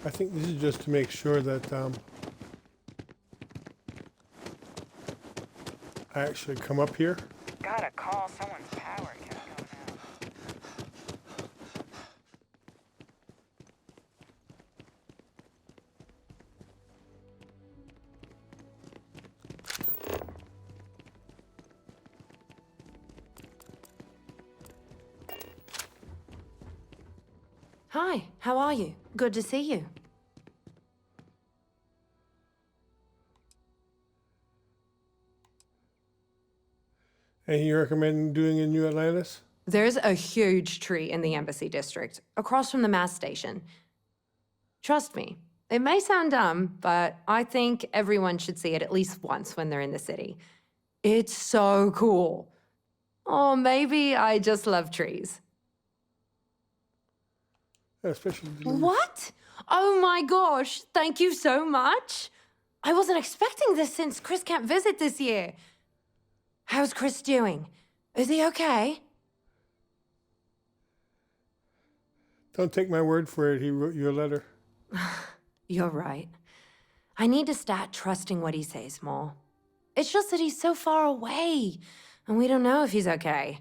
[SPEAKER 1] I think this is just to make sure that I actually come up here.
[SPEAKER 6] Gotta call someone's power kept going out.
[SPEAKER 3] Hi, how are you? Good to see you.
[SPEAKER 1] And you recommend doing in New Atlantis?
[SPEAKER 3] There's a huge tree in the Embassy District, across from the mass station. Trust me, it may sound dumb, but I think everyone should see it at least once when they're in the city. It's so cool. Or maybe I just love trees.
[SPEAKER 1] Especially.
[SPEAKER 3] What? Oh my gosh, thank you so much. I wasn't expecting this since Chris can't visit this year. How's Chris doing? Is he okay?
[SPEAKER 1] Don't take my word for it. He wrote you a letter.
[SPEAKER 3] You're right. I need to start trusting what he says more. It's just that he's so far away, and we don't know if he's okay.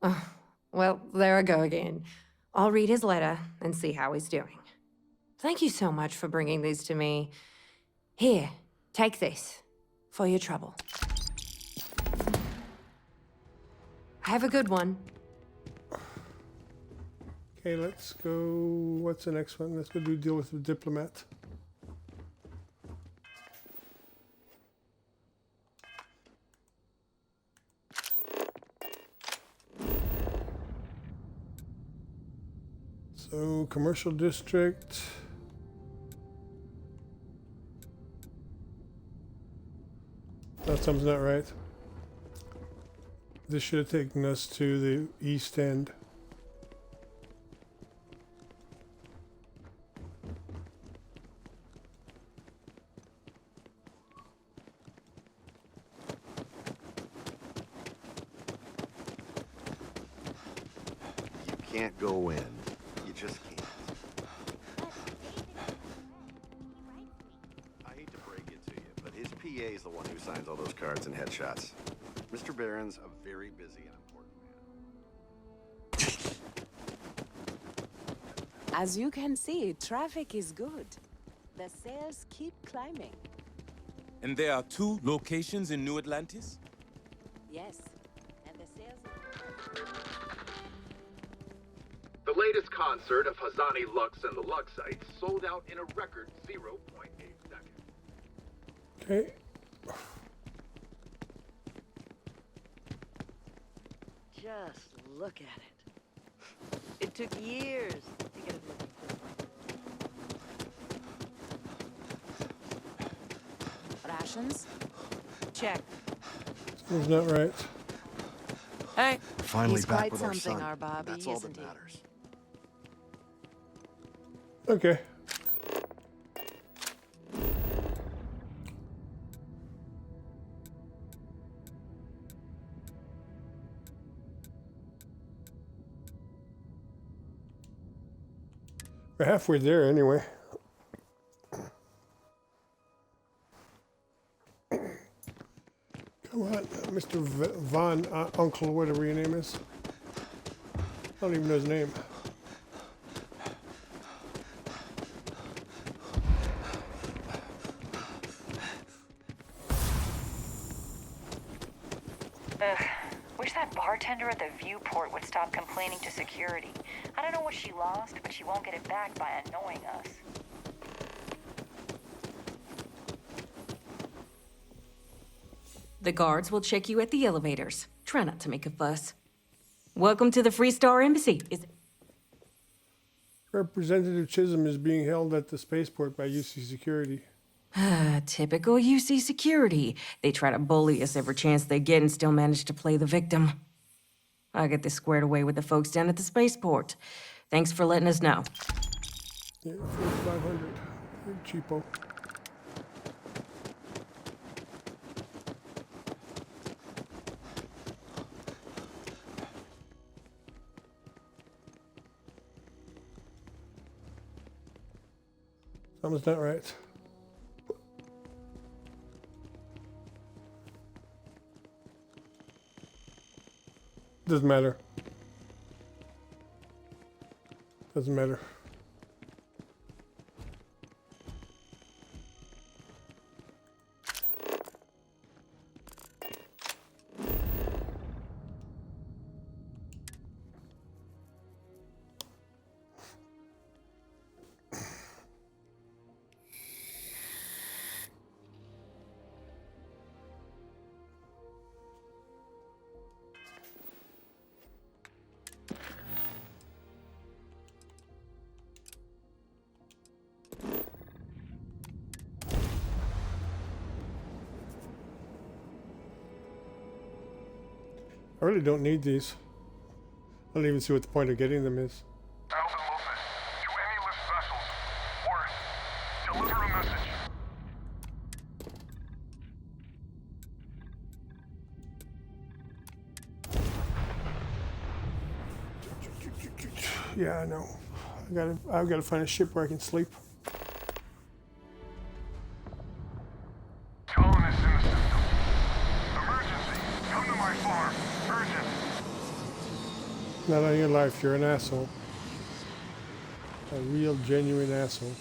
[SPEAKER 3] Oh, well, there I go again. I'll read his letter and see how he's doing. Thank you so much for bringing these to me. Here, take this for your trouble. Have a good one.
[SPEAKER 1] Okay, let's go. What's the next one? Let's go deal with the diplomat. So, commercial district. No, something's not right. This should have taken us to the east end.
[SPEAKER 8] You can't go in. You just can't. I hate to break it to you, but his PA is the one who signs all those cards and headshots. Mr. Barron's a very busy and important man.
[SPEAKER 12] As you can see, traffic is good. The sales keep climbing.
[SPEAKER 22] And there are 2 locations in New Atlantis?
[SPEAKER 12] Yes, and the sales...
[SPEAKER 7] The latest concert of Hazani Lux and the Luxites sold out in a record 0.8 seconds.
[SPEAKER 1] Okay.
[SPEAKER 15] Just look at it. It took years to get it looking good.
[SPEAKER 12] Rations? Check.
[SPEAKER 1] Something's not right.
[SPEAKER 12] Hey.
[SPEAKER 8] Finally
[SPEAKER 15] He's
[SPEAKER 8] back
[SPEAKER 15] quite
[SPEAKER 8] with our
[SPEAKER 15] something,
[SPEAKER 8] son.
[SPEAKER 15] our Bobby,
[SPEAKER 8] That's all
[SPEAKER 15] isn't
[SPEAKER 8] that
[SPEAKER 15] he?
[SPEAKER 8] matters.
[SPEAKER 1] Okay. We're halfway there anyway. Come on, Mr. Von Uncle, whatever your name is. I don't even know his name.
[SPEAKER 6] Ugh. Wish that bartender at the viewport would stop complaining to security. I don't know what she lost, but she won't get it back by annoying us.
[SPEAKER 12] The guards will check you at the elevators. Try not to make a fuss. Welcome to the Free Star Embassy.
[SPEAKER 1] Representative Chisholm is being held at the spaceport by UC security.
[SPEAKER 12] Typical UC security. They try to bully us every chance they get and still manage to play the victim. I'll get this squared away with the folks down at the spaceport. Thanks for letting us know.
[SPEAKER 1] Yeah, 4,500. Cheapo. Something's not right. Doesn't matter. Doesn't matter. I really don't need these. I don't even see what the point of getting them is.
[SPEAKER 2] Alpha Lopez, to any lift vessels. Worth, deliver a message.
[SPEAKER 1] Yeah, I know. I've gotta find a ship where I can sleep.
[SPEAKER 2] Colonists in the system. Emergency! Come to my farm. Urgent.
[SPEAKER 1] Not on your life, you're an asshole. A real, genuine asshole.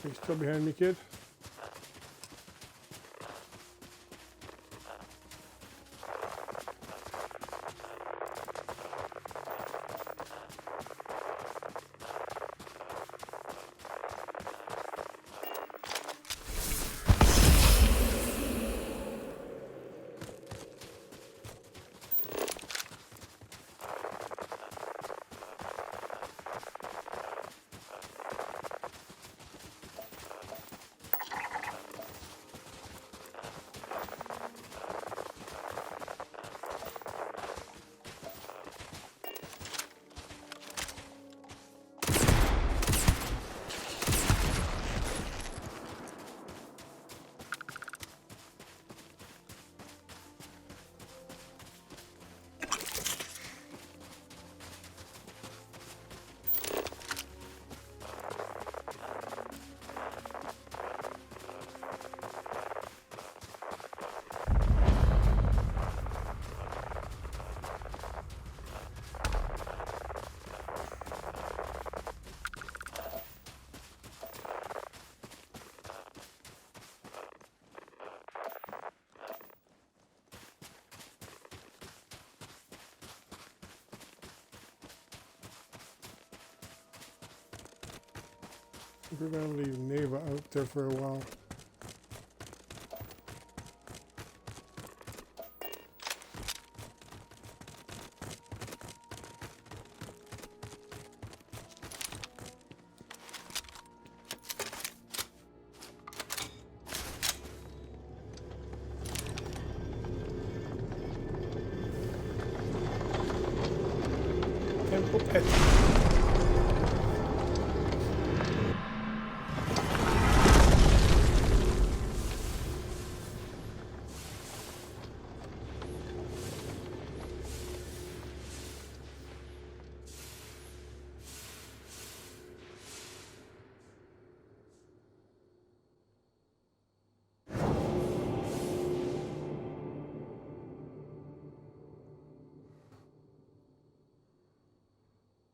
[SPEAKER 1] Are you still behind me, kid? We're gonna leave Neva out there for a while. Temple pet.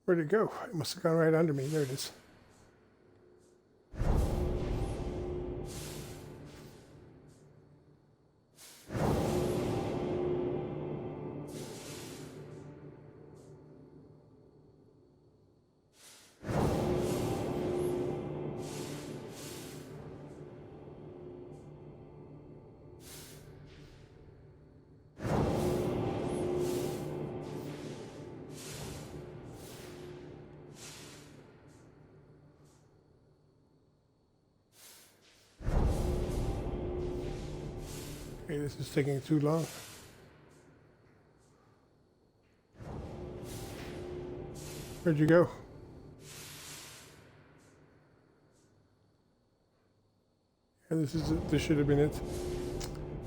[SPEAKER 1] Where'd it go? It must have gone right under me. There it is. Okay, this is taking too long. Where'd you go? Yeah, this is it. This should have been it.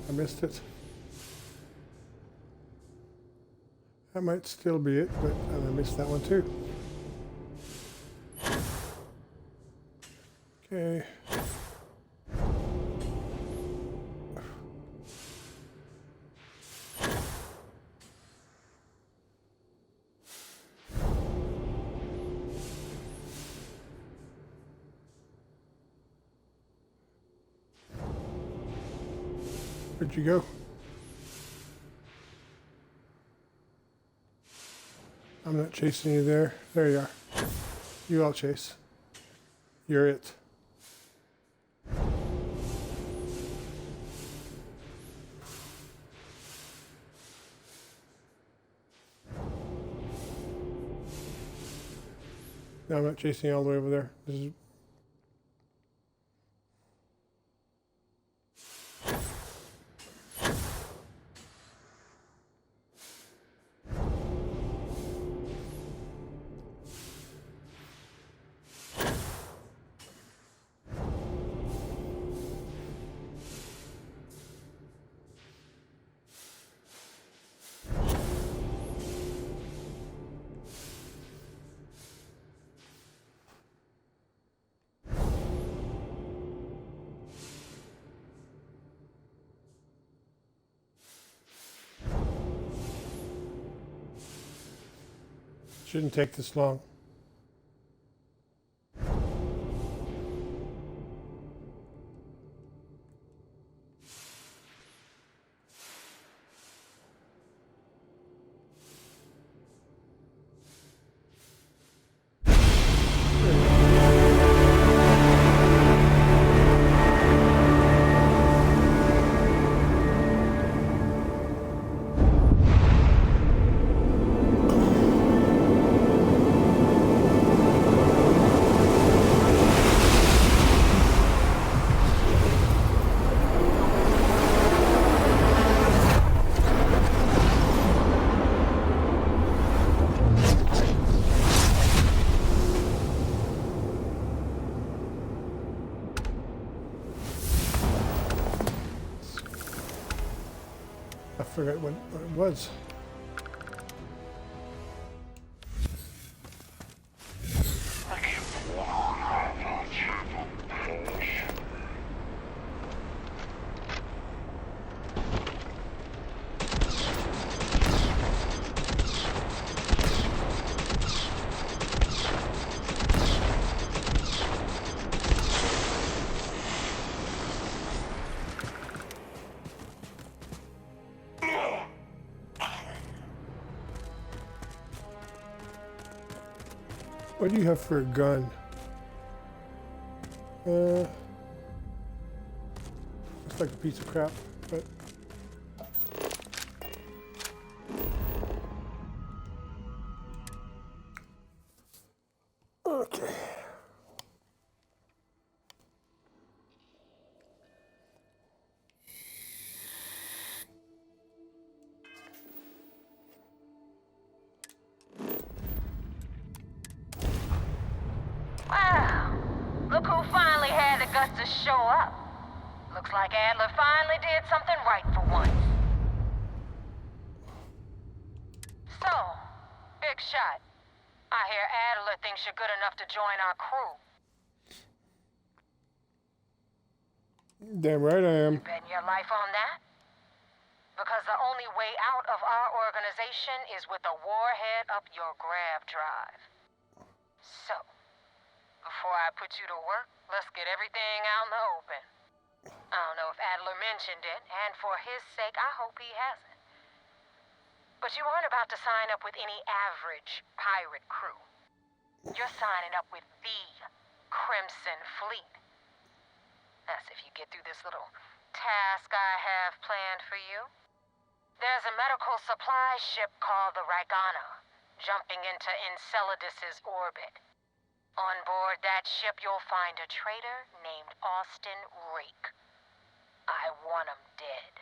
[SPEAKER 1] I missed it. That might still be it, but I missed that one too. Okay. Where'd you go? I'm not chasing you there. There you are. You I'll chase. You're it. No, I'm not chasing you all the way over there. This is shouldn't take this long. I forgot what it was. What do you have for a gun? Looks like a piece of crap, but okay.
[SPEAKER 13] Wow. Look who finally had the guts to show up. Looks like Adler finally did something right for once. So, big shot. I hear Adler thinks you're good enough to join our crew.
[SPEAKER 1] Damn right I am.
[SPEAKER 13] Betting your life on that? Because the only way out of our organization is with a warhead up your grav drive. So, before I put you to work, let's get everything out in the open. I don't know if Adler mentioned it, and for his sake, I hope he hasn't. But you aren't about to sign up with any average pirate crew. You're signing up with the Crimson Fleet. That's if you get through this little task I have planned for you. There's a medical supply ship called the Ragana, jumping into Enceladus's orbit. On board that ship, you'll find a traitor named Austin Rake. I want him dead.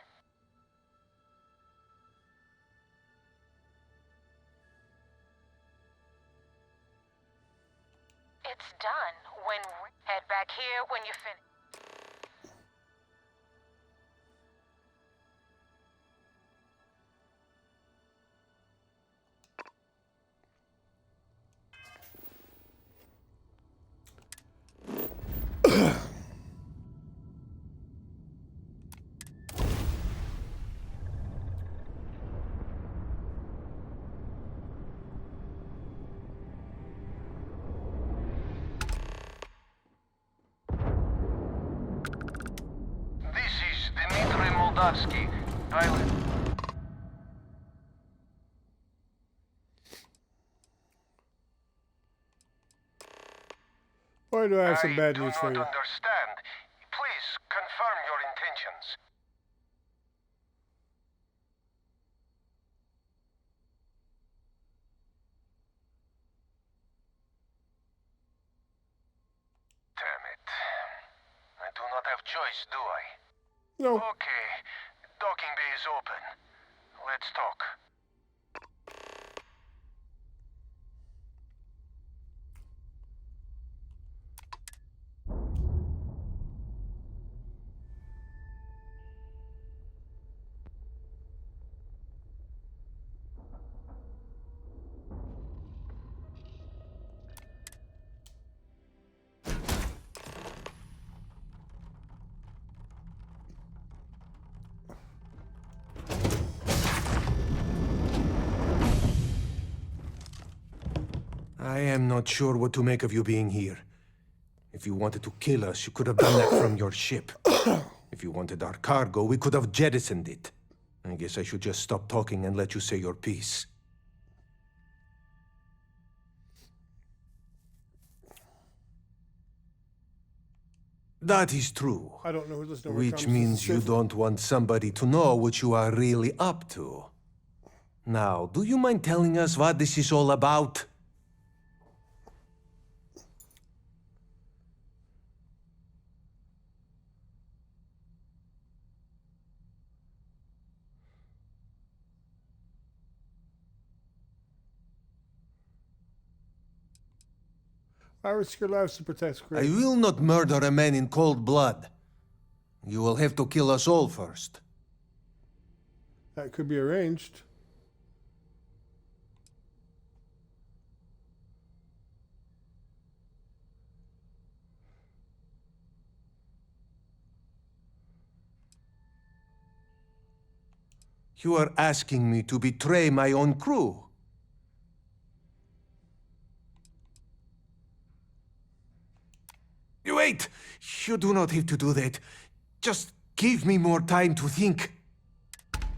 [SPEAKER 13] It's done when head back here when you finish.
[SPEAKER 2] This is Dmitry Moldavsky, pilot.
[SPEAKER 1] Why do I have some bad
[SPEAKER 2] do
[SPEAKER 1] news
[SPEAKER 2] not
[SPEAKER 1] for you?
[SPEAKER 2] understand. Please confirm your intentions. Damn it. I do not have choice, do I?
[SPEAKER 1] No.
[SPEAKER 2] Okay. Docking bay is open. Let's talk.
[SPEAKER 9] I am not sure what to make of you being here. If you wanted to kill us, you could have done that from your ship. If you wanted our cargo, we could have jettisoned it. I guess I should just stop talking and let you say your piece. That is true.
[SPEAKER 1] I don't know who this number
[SPEAKER 9] Which
[SPEAKER 1] comes
[SPEAKER 9] means you
[SPEAKER 1] to.
[SPEAKER 9] don't want somebody to know what you are really up to. Now, do you mind telling us what this is all about?
[SPEAKER 1] I risk your lives to protect
[SPEAKER 9] I
[SPEAKER 1] Craig.
[SPEAKER 9] will not murder a man in cold blood. You will have to kill us all first.
[SPEAKER 1] That could be arranged.
[SPEAKER 14] You are asking me to betray my own crew. Wait! You do not have to do that. Just give me more time to think.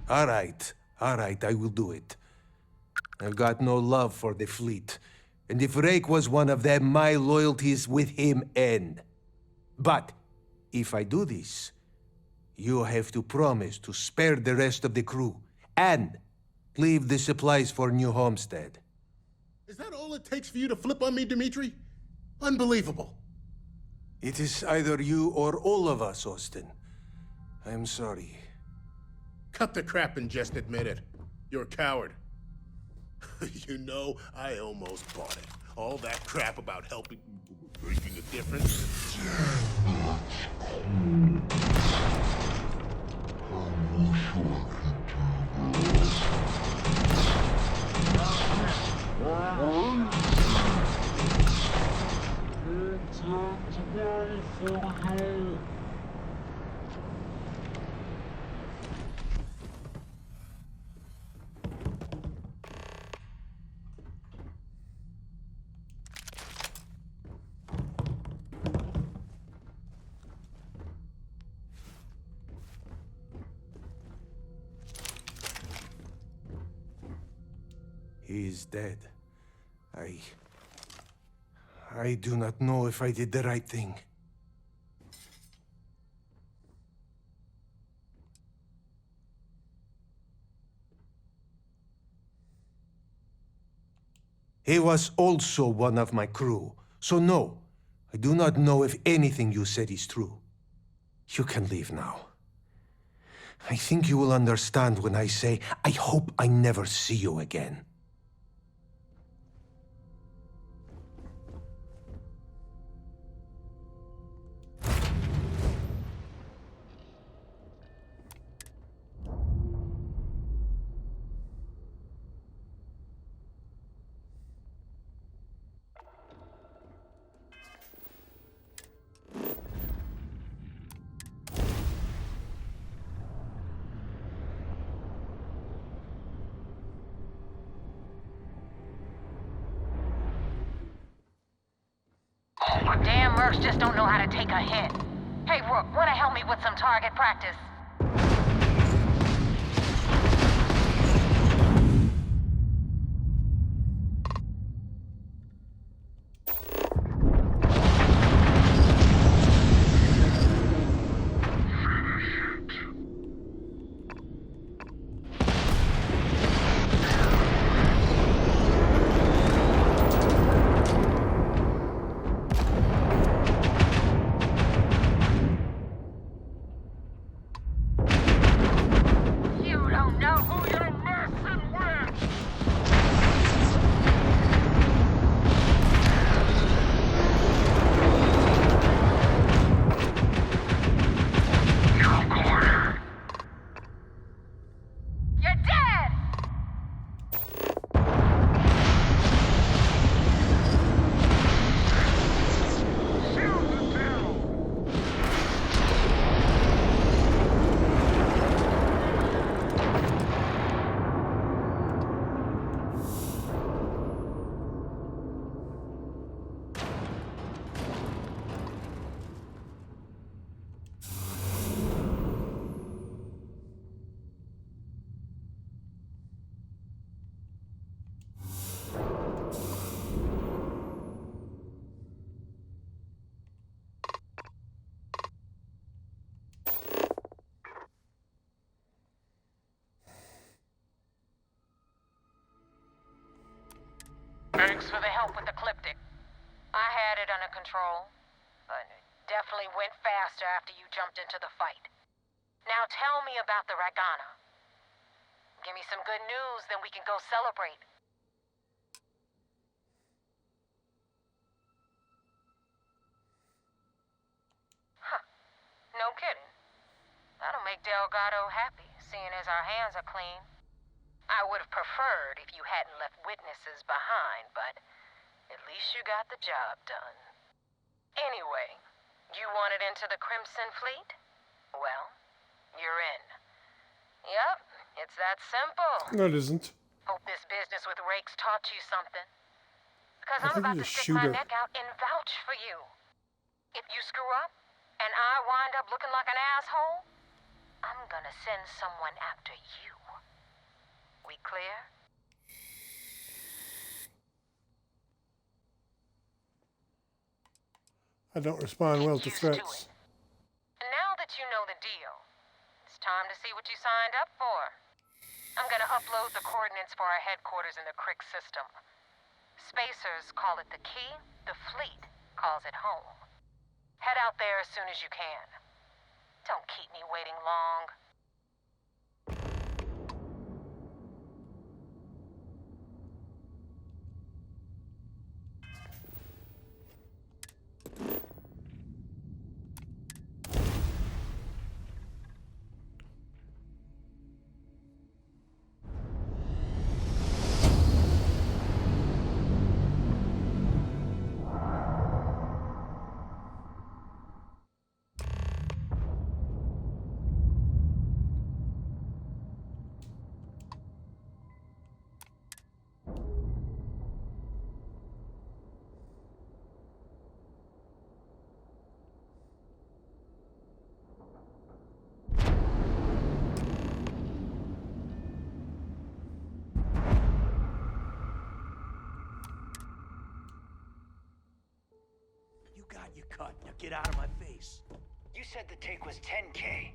[SPEAKER 14] All right, I will do it. I've got no love for the fleet. And if Rake was one of them, my loyalties with him end. But if I do this, you have to promise to spare the rest of the crew and leave the supplies for New Homestead.
[SPEAKER 16] Is that all it takes for you to flip on me, Dimitri? Unbelievable.
[SPEAKER 14] It is either you or all of us, Austin. I'm sorry.
[SPEAKER 16] Cut the crap and just admit it. You're a coward. You know, I almost bought it. All that crap about helping, making a difference.
[SPEAKER 14] He is dead. I do not know if I did the right thing. He was also one of my crew, so no, I do not know if anything you said is true. You can leave now. I think you will understand when I say, I hope I never see you again.
[SPEAKER 13] Damn mercs just don't know how to take a hit. Hey, Rook, wanna help me with some target practice? Thanks for the help with the Cliptic. I had it under control, but it definitely went faster after you jumped into the fight. Now tell me about the Ragana. Give me some good news, then we can go celebrate. Huh. No kidding. That'll make Delgado happy, seeing as our hands are clean. I would have preferred if you hadn't left witnesses behind, but at least you got the job done. Anyway, you wanted into the Crimson Fleet? Well, you're in. Yep, it's that simple.
[SPEAKER 1] No, it isn't.
[SPEAKER 13] Hope this business with Rakes taught you something. Because
[SPEAKER 1] I
[SPEAKER 13] I'm
[SPEAKER 1] think
[SPEAKER 13] about
[SPEAKER 1] you
[SPEAKER 13] to
[SPEAKER 1] just
[SPEAKER 13] stick
[SPEAKER 1] shoot
[SPEAKER 13] my
[SPEAKER 1] her.
[SPEAKER 13] neck out and vouch for you. If you screw up, and I wind up looking like an asshole, I'm gonna send someone after you. We clear?
[SPEAKER 1] I don't respond well to threats.
[SPEAKER 13] And now that you know the deal, it's time to see what you signed up for. I'm gonna upload the coordinates for our headquarters in the Crick system. Spacers call it the key, the fleet calls it home. Head out there as soon as you can. Don't keep me waiting long.
[SPEAKER 11] You got your cut. Now get out of my face.
[SPEAKER 17] You said the take was 10K,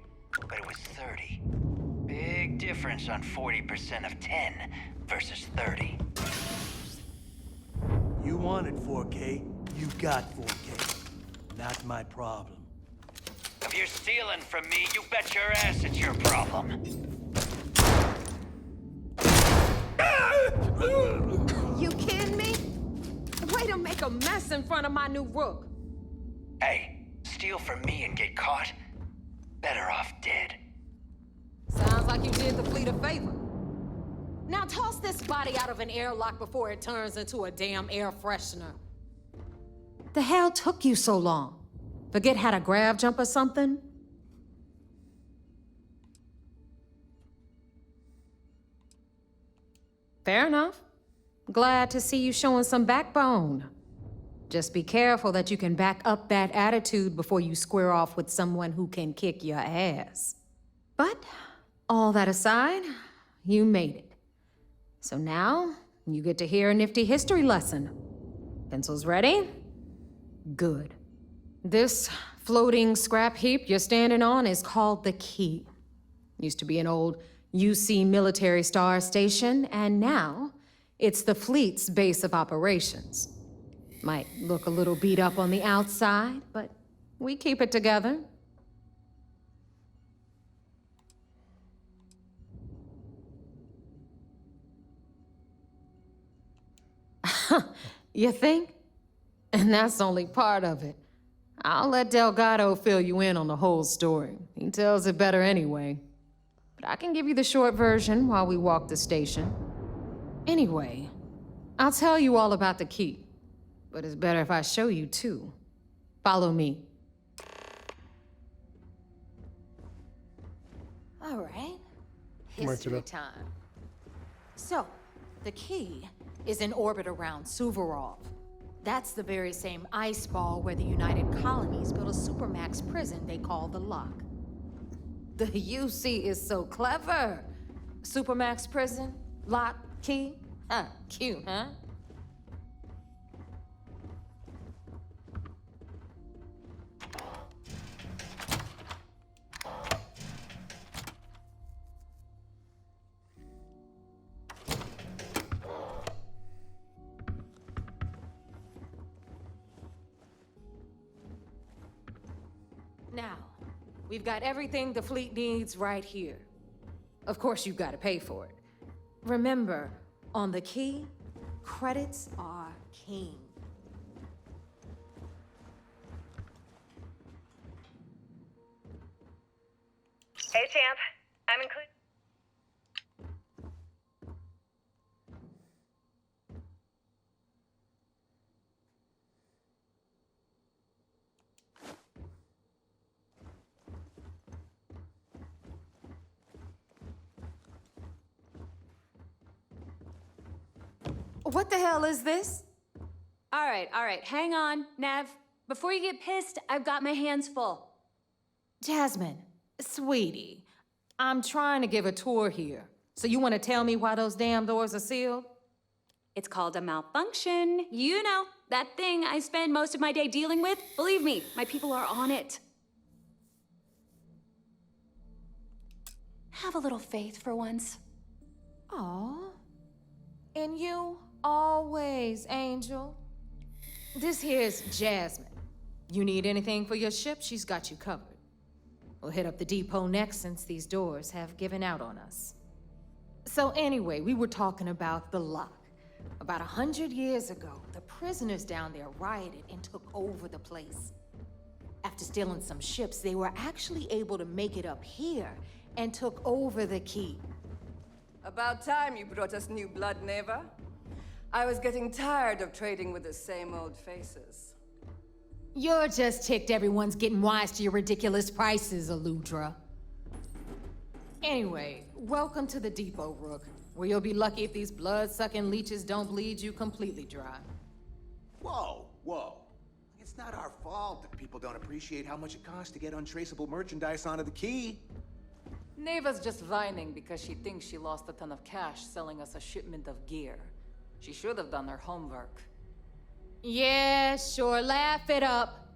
[SPEAKER 17] but it was 30. Big difference on 40% of 10 versus 30.
[SPEAKER 11] You wanted 4K, you got 4K. Not my problem.
[SPEAKER 17] If you're stealing from me, you bet your ass it's your problem.
[SPEAKER 13] You kidding me? Way to make a mess in front of my new rook.
[SPEAKER 17] Hey, steal from me and get caught? Better off dead.
[SPEAKER 13] Sounds like you did the fleet a favor. Now toss this body out of an airlock before it turns into a damn air freshener. The hell took you so long? Forget how to grav jump or something? Fair enough. Glad to see you showing some backbone. Just be careful that you can back up that attitude before you square off with someone who can kick your ass. But, all that aside, you made it. So now, you get to hear a nifty history lesson. Pencils ready? Good. This floating scrap heap you're standing on is called the Key. Used to be an old UC military star station, and now it's the fleet's base of operations. Might look a little beat up on the outside, but we keep it together. You think? And that's only part of it. I'll let Delgado fill you in on the whole story. He tells it better anyway. But I can give you the short version while we walk the station. Anyway, I'll tell you all about the Key. But it's better if I show you too. Follow me. All right. History time. So, the Key is in orbit around Suvorov. That's the very same ice ball where the United Colonies built a supermax prison they call the Lock. The UC is so clever. Supermax prison, Lock, Key. Huh, cute, huh? Now, we've got everything the fleet needs right here. Of course, you've got to pay for it. Remember, on the Key, credits are king.
[SPEAKER 10] Hey, champ. I'm included.
[SPEAKER 18] What the hell is this? All right, hang on, Nev. Before you get pissed, I've got my hands full. Jasmine, sweetie, I'm trying to give a tour here. So you want to tell me why those damn doors are sealed?
[SPEAKER 19] It's called a malfunction. You know, that thing I spend most of my day dealing with. Believe me, my people are on it. Have a little faith for once.
[SPEAKER 18] Aw. And you always, Angel. This here's Jasmine. You need anything for your ship, she's got you covered. We'll hit up the depot next since these doors have given out on us. So anyway, we were talking about the lock. About 100 years ago, the prisoners down there rioted and took over the place. After stealing some ships, they were actually able to make it up here and took over the key.
[SPEAKER 21] About time you brought us new blood, Neva. I was getting tired of trading with the same old faces.
[SPEAKER 18] You're just ticked everyone's getting wise to your ridiculous prices, Aludra. Anyway, welcome to the depot, Rook, where you'll be lucky if these blood-sucking leeches don't bleed you completely dry.
[SPEAKER 24] Whoa. It's not our fault that people don't appreciate how much it costs to get untraceable merchandise onto the key.
[SPEAKER 25] Neva's just whining because she thinks she lost a ton of cash selling us a shipment of gear. She should have done her homework.
[SPEAKER 18] Yeah, sure, laugh it up.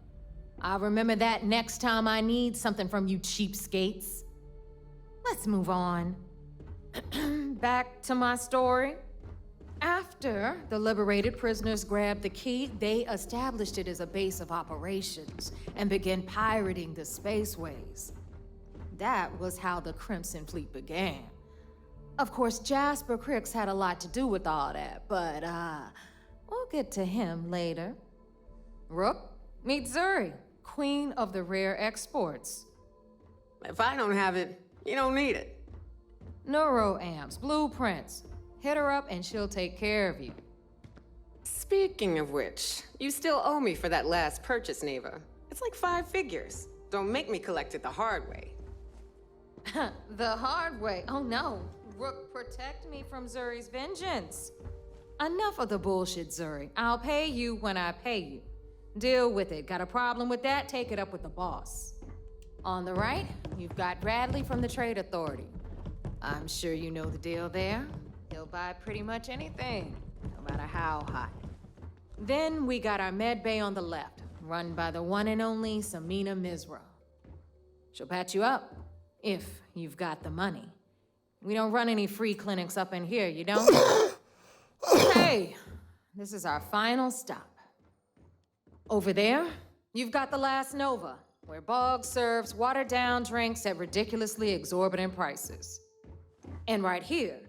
[SPEAKER 18] I'll remember that next time I need something from you cheapskates. Let's move on. Back to my story. After the liberated prisoners grabbed the key, they established it as a base of operations and began pirating the spaceways. That was how the Crimson Fleet began. Of course, Jasper Cricks had a lot to do with all that, but we'll get to him later. Rook, meet Zuri, queen of the rare exports.
[SPEAKER 26] If I don't have it, you don't need it.
[SPEAKER 18] Neuroamps, blueprints. Hit her up and she'll take care of you.
[SPEAKER 26] Speaking of which, you still owe me for that last purchase, Neva. It's like 5 figures. Don't make me collect it the hard way.
[SPEAKER 18] The hard way? Oh no. Rook, protect me from Zuri's vengeance. Enough of the bullshit, Zuri. I'll pay you when I pay you. Deal with it. Got a problem with that? Take it up with the boss. On the right, you've got Bradley from the Trade Authority. I'm sure you know the deal there. He'll buy pretty much anything, no matter how high. Then we got our med bay on the left, run by the one and only Samina Mizra. She'll patch you up, if you've got the money. We don't run any free clinics up in here, you don't? Hey, this is our final stop. Over there, you've got the Last Nova, where Bog serves watered-down drinks at ridiculously exorbitant prices. And right here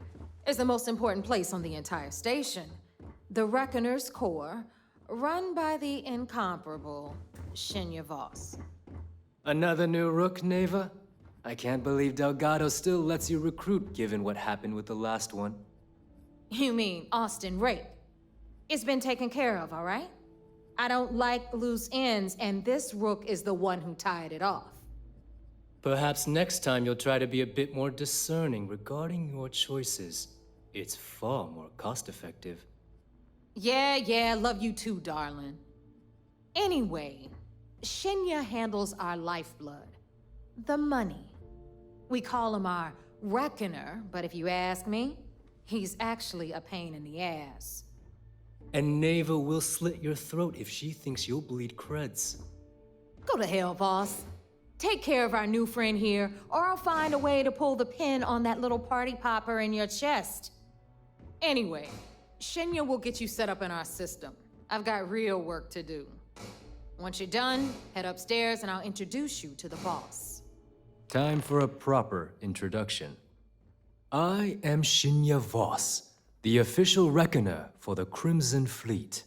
[SPEAKER 18] is the most important place on the entire station, the Reckoner's Core, run by the incomparable Shinya Voss.
[SPEAKER 27] Another new Rook, Neva? I can't believe Delgado still lets you recruit given what happened with the last one.
[SPEAKER 18] You mean Austin Rape? It's been taken care of, all right? I don't like loose ends, and this Rook is the one who tied it off.
[SPEAKER 27] Perhaps next time you'll try to be a bit more discerning regarding your choices. It's far more cost-effective.
[SPEAKER 18] Yeah, love you too, darling. Anyway, Shinya handles our lifeblood. The money. We call him our Reckoner, but if you ask me, he's actually a pain in the ass.
[SPEAKER 27] And Neva will slit your throat if she thinks you'll bleed creds.
[SPEAKER 18] Go to hell, boss. Take care of our new friend here, or I'll find a way to pull the pin on that little party popper in your chest. Anyway, Shinya will get you set up in our system. I've got real work to do. Once you're done, head upstairs and I'll introduce you to the boss.
[SPEAKER 27] Time for a proper introduction. I am Shinya Voss, the official reckoner for the Crimson Fleet.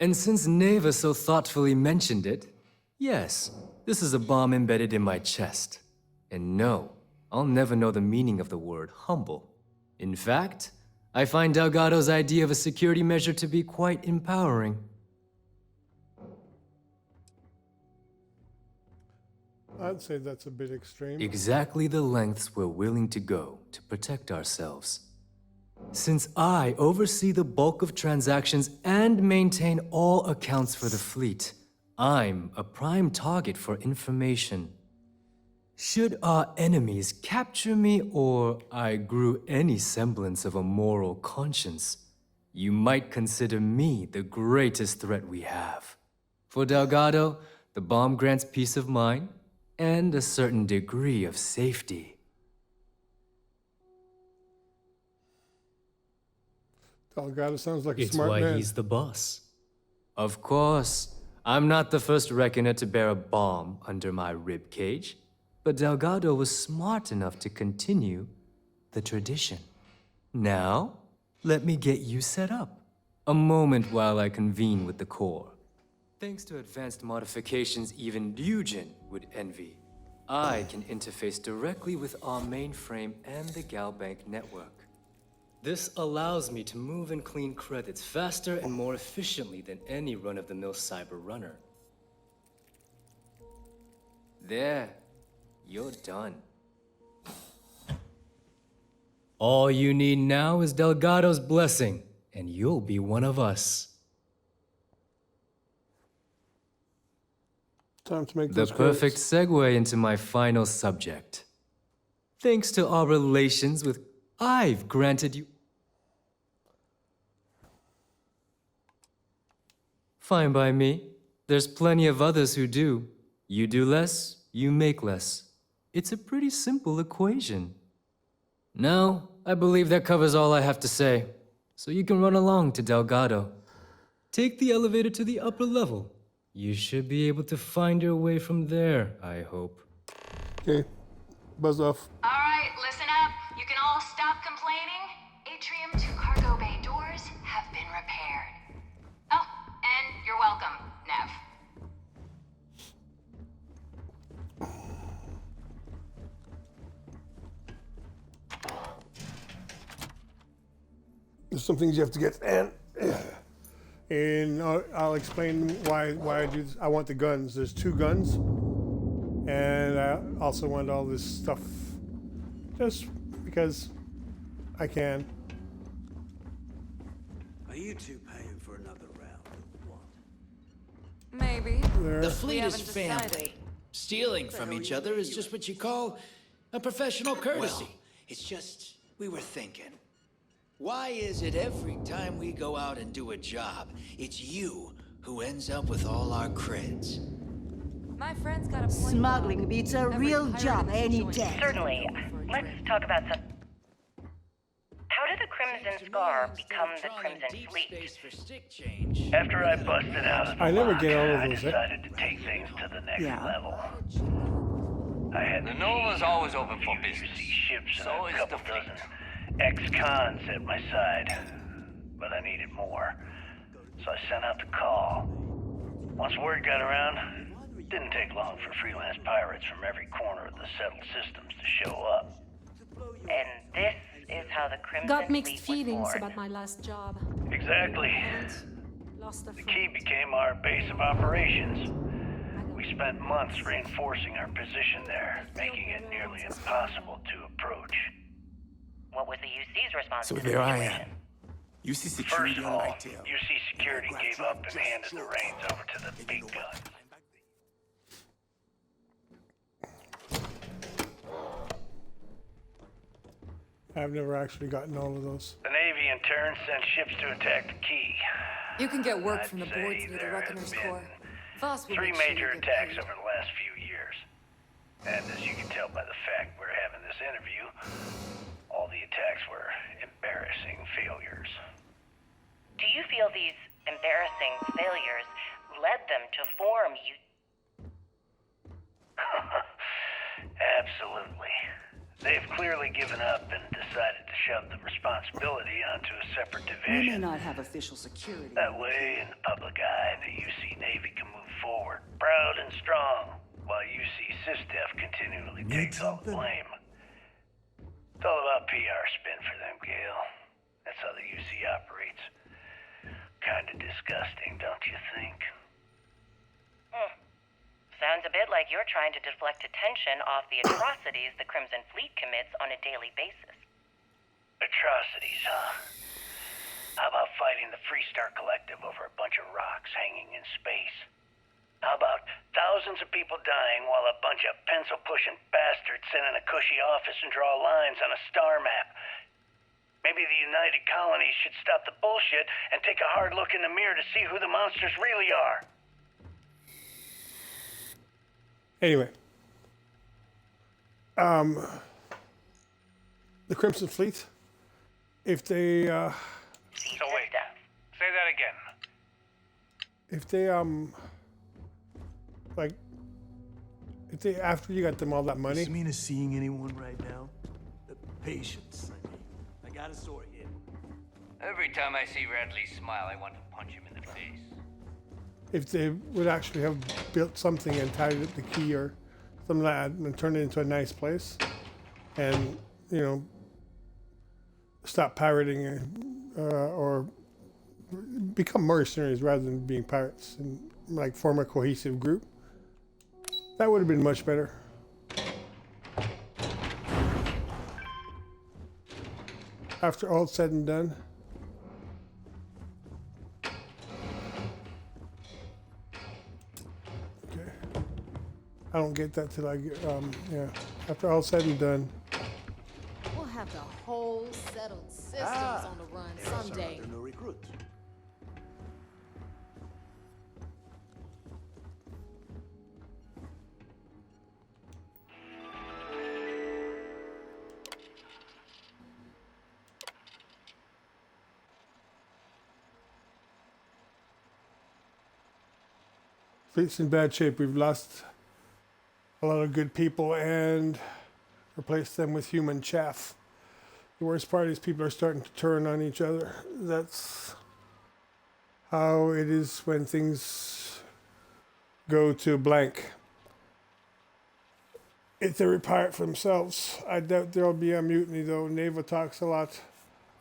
[SPEAKER 27] And since Neva so thoughtfully mentioned it, yes, this is a bomb embedded in my chest. And no, I'll never know the meaning of the word humble. In fact, I find Delgado's idea of a security measure to be quite empowering.
[SPEAKER 1] I'd say that's a bit extreme.
[SPEAKER 27] Exactly the lengths we're willing to go to protect ourselves. Since I oversee the bulk of transactions and maintain all accounts for the fleet, I'm a prime target for information. Should our enemies capture me or I grew any semblance of a moral conscience, you might consider me the greatest threat we have. For Delgado, the bomb grants peace of mind and a certain degree of safety.
[SPEAKER 1] Delgado sounds like a
[SPEAKER 27] It's
[SPEAKER 1] smart
[SPEAKER 27] why
[SPEAKER 1] man.
[SPEAKER 27] he's the boss. Of course, I'm not the first reckoner to bear a bomb under my rib cage, but Delgado was smart enough to continue the tradition. Now, let me get you set up. A moment while I convene with the core. Thanks to advanced modifications even Ryujin would envy, I can interface directly with our mainframe and the Galbank network. This allows me to move and clean credits faster and more efficiently than any run-of-the-mill cyber runner. There, you're done. All you need now is Delgado's blessing, and you'll be one of us.
[SPEAKER 1] Time to make
[SPEAKER 27] The
[SPEAKER 1] those
[SPEAKER 27] perfect
[SPEAKER 1] credits.
[SPEAKER 27] segue into my final subject. Thanks to our relations with... I've granted you... Fine by me. There's plenty of others who do. You do less, you make less. It's a pretty simple equation. Now, I believe that covers all I have to say. So you can run along to Delgado. Take the elevator to the upper level. You should be able to find your way from there, I hope.
[SPEAKER 1] Okay, buzz off.
[SPEAKER 19] All right, listen up. You can all stop complaining. Atrium to cargo bay doors have been repaired. Oh, and you're welcome, Nev.
[SPEAKER 1] There's some things you have to get, and I'll explain why I do this. I want the guns. There's 2 guns, and I also want all this stuff, just because I can.
[SPEAKER 17] Are you two paying for another round or what?
[SPEAKER 21] Maybe.
[SPEAKER 1] There.
[SPEAKER 3] The fleet is
[SPEAKER 21] haven't decided.
[SPEAKER 3] family. Stealing from each other is just what you call a professional courtesy.
[SPEAKER 17] Well, it's just, we were thinking. Why is it every time we go out and do a job, it's you who ends up with all our creds?
[SPEAKER 21] My friend's got a point.
[SPEAKER 15] Smuggling beats a real job any day.
[SPEAKER 6] Certainly. Let's talk about some... How did the Crimson Scar become the Crimson Fleet?
[SPEAKER 4] After I busted out of the
[SPEAKER 1] I never
[SPEAKER 4] lock,
[SPEAKER 1] get all of
[SPEAKER 4] I
[SPEAKER 1] those.
[SPEAKER 4] decided to take things to the next
[SPEAKER 15] Yeah.
[SPEAKER 4] level. I had
[SPEAKER 5] The Nova's always open for business.
[SPEAKER 4] ships and
[SPEAKER 5] So
[SPEAKER 4] a
[SPEAKER 5] is
[SPEAKER 4] couple
[SPEAKER 5] the fleet.
[SPEAKER 4] dozen ex-cons at my side, but I needed more, so I sent out the call. Once word got around, it didn't take long for freelance pirates from every corner of the settled systems to show up.
[SPEAKER 6] And this is how the Crimson
[SPEAKER 7] Got mixed
[SPEAKER 6] Fleet was
[SPEAKER 7] feelings
[SPEAKER 6] born.
[SPEAKER 7] about my last job.
[SPEAKER 4] Exactly.
[SPEAKER 7] Lost a
[SPEAKER 4] The
[SPEAKER 7] friend.
[SPEAKER 4] key became our base of operations. We spent months reinforcing our position there, making it nearly impossible to approach.
[SPEAKER 6] What was the UC's response
[SPEAKER 24] So
[SPEAKER 6] to the
[SPEAKER 24] there I
[SPEAKER 6] situation?
[SPEAKER 24] am. UC
[SPEAKER 4] First
[SPEAKER 24] security
[SPEAKER 4] of
[SPEAKER 24] on
[SPEAKER 4] all,
[SPEAKER 24] my tail.
[SPEAKER 4] UC Security gave up and handed the reins over to the big gun.
[SPEAKER 1] I've never actually gotten all of those.
[SPEAKER 4] The Navy in turn sent ships to attack the key.
[SPEAKER 25] You can get work
[SPEAKER 4] I'd
[SPEAKER 25] from the
[SPEAKER 4] say
[SPEAKER 25] boards near the
[SPEAKER 4] there have
[SPEAKER 25] Reckoner's
[SPEAKER 4] been
[SPEAKER 25] Core. Voss will
[SPEAKER 4] 3
[SPEAKER 25] make sure
[SPEAKER 4] major
[SPEAKER 25] you get
[SPEAKER 4] attacks
[SPEAKER 25] paid.
[SPEAKER 4] over the last few years. And as you can tell by the fact we're having this interview, all the attacks were embarrassing failures.
[SPEAKER 6] Do you feel these embarrassing failures led them to form you?
[SPEAKER 4] Absolutely. They've clearly given up and decided to shove the responsibility onto a separate
[SPEAKER 15] We may
[SPEAKER 4] division.
[SPEAKER 15] not have official security.
[SPEAKER 4] That way, in the public eye, the UC Navy can move forward, proud and strong, while UC SysDef continually takes all the blame. It's all about PR spin for them, Gale. That's how the UC operates. Kinda disgusting, don't you think?
[SPEAKER 6] Sounds a bit like you're trying to deflect attention off the atrocities the Crimson Fleet commits on a daily basis.
[SPEAKER 4] atrocities, huh? How about fighting the Freestar Collective over a bunch of rocks hanging in space? How about thousands of people dying while a bunch of pencil-pushing bastards sit in a cushy office and draw lines on a star map? Maybe the United Colonies should stop the bullshit and take a hard look in the mirror to see who the monsters really are.
[SPEAKER 1] Anyway. The Crimson Fleet, if they,
[SPEAKER 2] So wait, say that again.
[SPEAKER 1] if they, like, if they, after you got them all that money.
[SPEAKER 11] Is Mina seeing anyone right now? The patience, I mean. I got a sore here.
[SPEAKER 5] Every time I see Radley smile, I want to punch him in the face.
[SPEAKER 1] If they would actually have built something and tied it the key or something like that and turned it into a nice place and, you know, stop pirating or become mercenaries rather than being pirates and like form a cohesive group, that would have been much better. After all said and done, okay, I don't get that till I get, yeah, after all said and done,
[SPEAKER 18] We'll have the whole settled systems on the run someday.
[SPEAKER 11] No recruit.
[SPEAKER 1] fleet's in bad shape. We've lost a lot of good people and replaced them with human chaff. The worst part is people are starting to turn on each other. That's how it is when things go to blank. If they pirate for themselves, I doubt there'll be a mutiny though. Neva talks a lot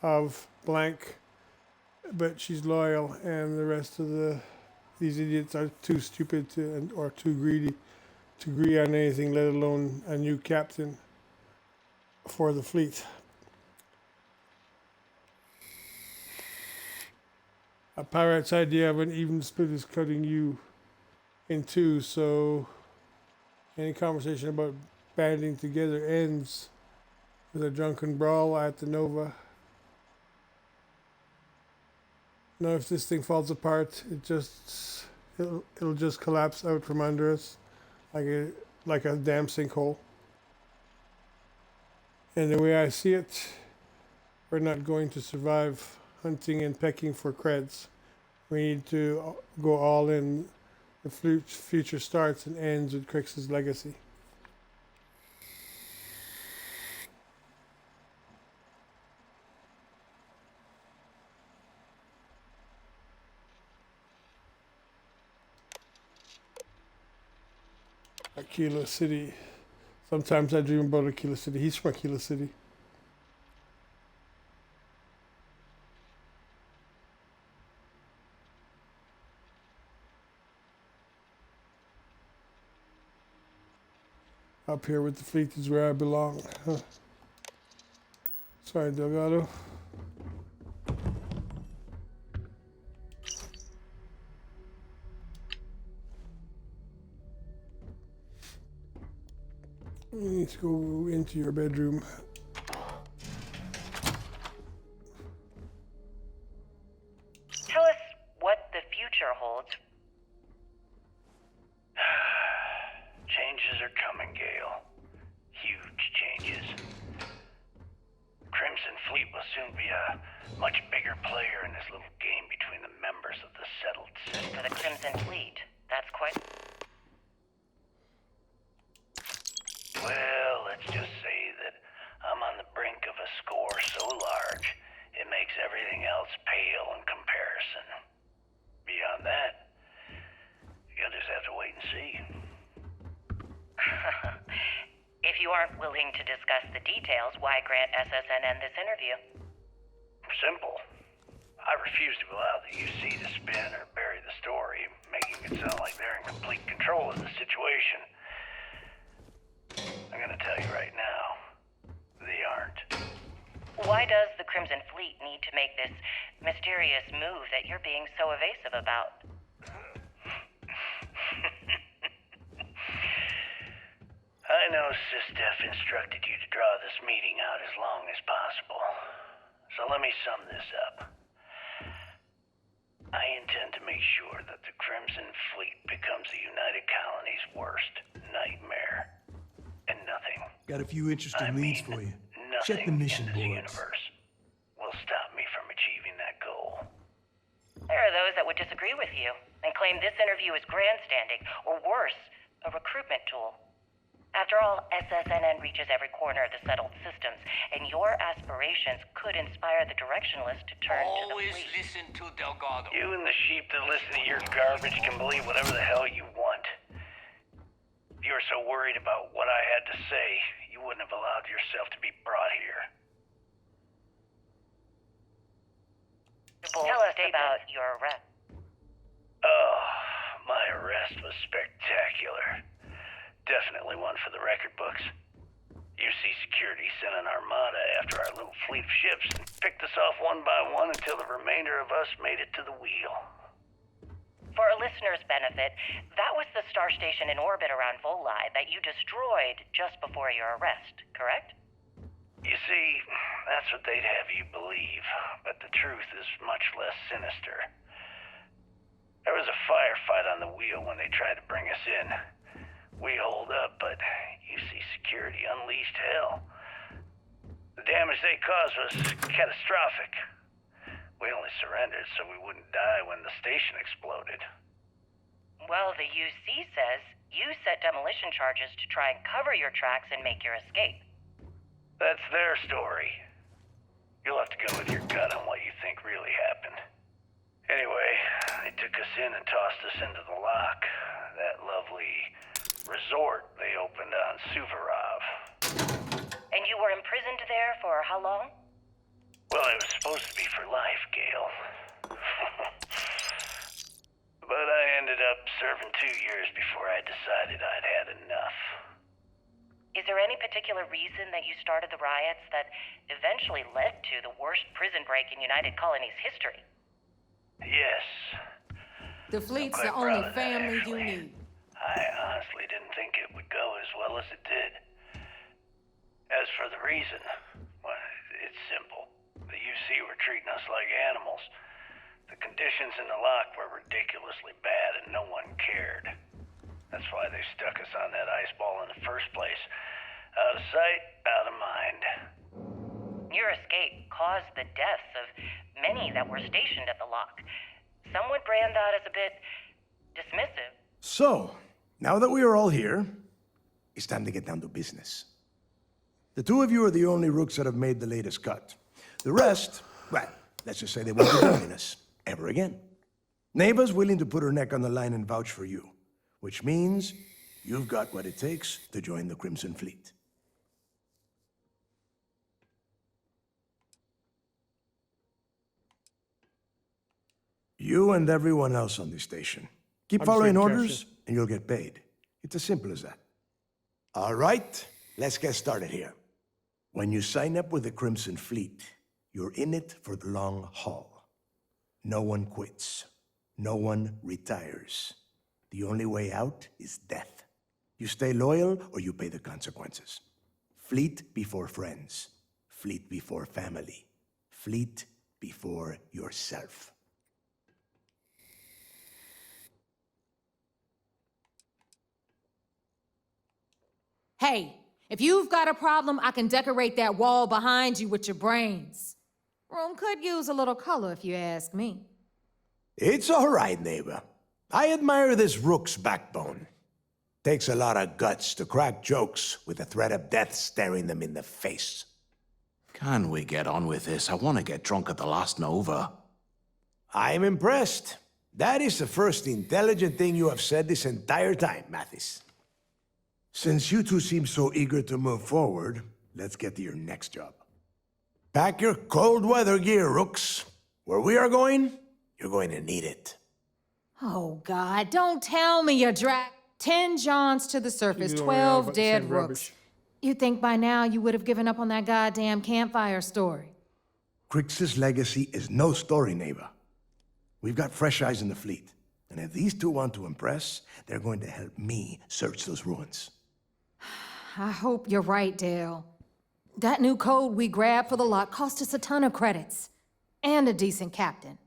[SPEAKER 1] of blank, but she's loyal, and the rest of these idiots are too stupid to or too greedy to agree on anything, let alone a new captain for the fleet. A pirate's idea of an even split is cutting you in two, so any conversation about banding together ends with a drunken brawl at the Nova. Now, if this thing falls apart, it'll just collapse out from under us like a damn sinkhole. And the way I see it, we're not going to survive hunting and pecking for creds. We need to go all in. The future starts and ends with Crix's legacy. Aquila City. Sometimes I dream about Aquila City. He's from Aquila City. Up here with the fleet is where I belong. Huh. Sorry, Delgado. You need to go into your bedroom.
[SPEAKER 8] Tell us what the future holds.
[SPEAKER 4] Changes are coming, Gale. Huge changes. Crimson Fleet will soon be a much bigger player in this little game between the members of the settled system.
[SPEAKER 8] For the Crimson Fleet, that's quite...
[SPEAKER 4] Well, let's just say that I'm on the brink of a score so large, it makes everything else pale in comparison. Beyond that, you'll just have to wait and see.
[SPEAKER 8] If you aren't willing to discuss the details, why grant SSNN this interview?
[SPEAKER 4] Simple. I refuse to allow the UC to spin or bury the story, making it sound like they're in complete control of the situation. I'm gonna tell you right now, they aren't.
[SPEAKER 8] Why does the Crimson Fleet need to make this mysterious move that you're being so evasive about?
[SPEAKER 4] I know SysDef instructed you to draw this meeting out as long as possible. So let me sum this up. I intend to make sure that the Crimson Fleet becomes the United Colony's worst nightmare. And nothing,
[SPEAKER 11] Got a few interesting leads for you. Check the
[SPEAKER 4] nothing
[SPEAKER 11] mission
[SPEAKER 4] in this
[SPEAKER 11] boards.
[SPEAKER 4] universe will stop me from achieving that goal.
[SPEAKER 8] There are those that would disagree with you and claim this interview is grandstanding, or worse, a recruitment tool. After all, SSNN reaches every corner of the settled systems, and your aspirations could inspire the directionalists to turn to the
[SPEAKER 5] Always
[SPEAKER 8] fleet.
[SPEAKER 5] listen to Delgado.
[SPEAKER 4] You and the sheep that listen to your garbage can believe whatever the hell you want. If you were so worried about what I had to say, you wouldn't have allowed yourself to be brought here.
[SPEAKER 8] Tell us about your arrest.
[SPEAKER 4] Oh, my arrest was spectacular. Definitely one for the record books. UC Security sent an armada after our little fleet of ships and picked us off one by one until the remainder of us made it to the wheel.
[SPEAKER 8] For a listener's benefit, that was the star station in orbit around Voli that you destroyed just before your arrest, correct?
[SPEAKER 4] You see, that's what they'd have you believe, but the truth is much less sinister. There was a firefight on the wheel when they tried to bring us in. We holed up, but UC Security unleashed hell. The damage they caused was catastrophic. We only surrendered so we wouldn't die when the station exploded.
[SPEAKER 8] Well, the UC says you set demolition charges to try and cover your tracks and make your escape.
[SPEAKER 4] That's their story. You'll have to go with your gut on what you think really happened. Anyway, they took us in and tossed us into the lock. That lovely resort they opened on Suvorov.
[SPEAKER 8] And you were imprisoned there for how long?
[SPEAKER 4] Well, it was supposed to be for life, Gale. But I ended up serving 2 years before I decided I'd had enough.
[SPEAKER 8] Is there any particular reason that you started the riots that eventually led to the worst prison break in United Colony's history?
[SPEAKER 4] Yes.
[SPEAKER 18] The fleet's
[SPEAKER 4] I'm
[SPEAKER 18] the
[SPEAKER 4] quite
[SPEAKER 18] only
[SPEAKER 4] proud of that,
[SPEAKER 18] family you
[SPEAKER 4] actually.
[SPEAKER 18] need.
[SPEAKER 4] I honestly didn't think it would go as well as it did. As for the reason, well, it's simple. The UC were treating us like animals. The conditions in the lock were ridiculously bad and no one cared. That's why they stuck us on that ice ball in the first place. Out of sight, out of mind.
[SPEAKER 8] Your escape caused the deaths of many that were stationed at the lock. Some would brand that as a bit dismissive.
[SPEAKER 11] So, now that we are all here, it's time to get down to business. The two of you are the only rooks that have made the latest cut. The rest, well, let's just say they won't be joining us ever again. Neva's willing to put her neck on the line and vouch for you, which means you've got what it takes to join the Crimson Fleet. You and everyone else on this station. Keep following orders, and you'll get paid. It's as simple as that. All right, let's get started here. When you sign up with the Crimson Fleet, you're in it for the long haul. No one quits. No one retires. The only way out is death. You stay loyal, or you pay the consequences. Fleet before friends. Fleet before family. Fleet before yourself.
[SPEAKER 18] Hey, if you've got a problem, I can decorate that wall behind you with your brains. Room could use a little color if you ask me.
[SPEAKER 11] It's all right, neighbor. I admire this rook's backbone. Takes a lot of guts to crack jokes with the threat of death staring them in the face.
[SPEAKER 9] Can we get on with this? I want to get drunk at the last Nova.
[SPEAKER 11] I'm impressed. That is the first intelligent thing you have said this entire time, Mathis. Since you two seem so eager to move forward, let's get to your next job. Pack your cold weather gear, rooks. Where we are going, you're going to need it.
[SPEAKER 18] Oh, God, don't tell me you're 10 Johns to the surface, 12 dead rooks. You'd think by now you would have given up on that goddamn campfire story.
[SPEAKER 11] Crix's legacy is no story, Neva. We've got fresh eyes in the fleet. And if these two want to impress, they're going to help me search those ruins.
[SPEAKER 18] I hope you're right, Dale. That new code we grabbed for the lock cost us a ton of credits. And a decent captain.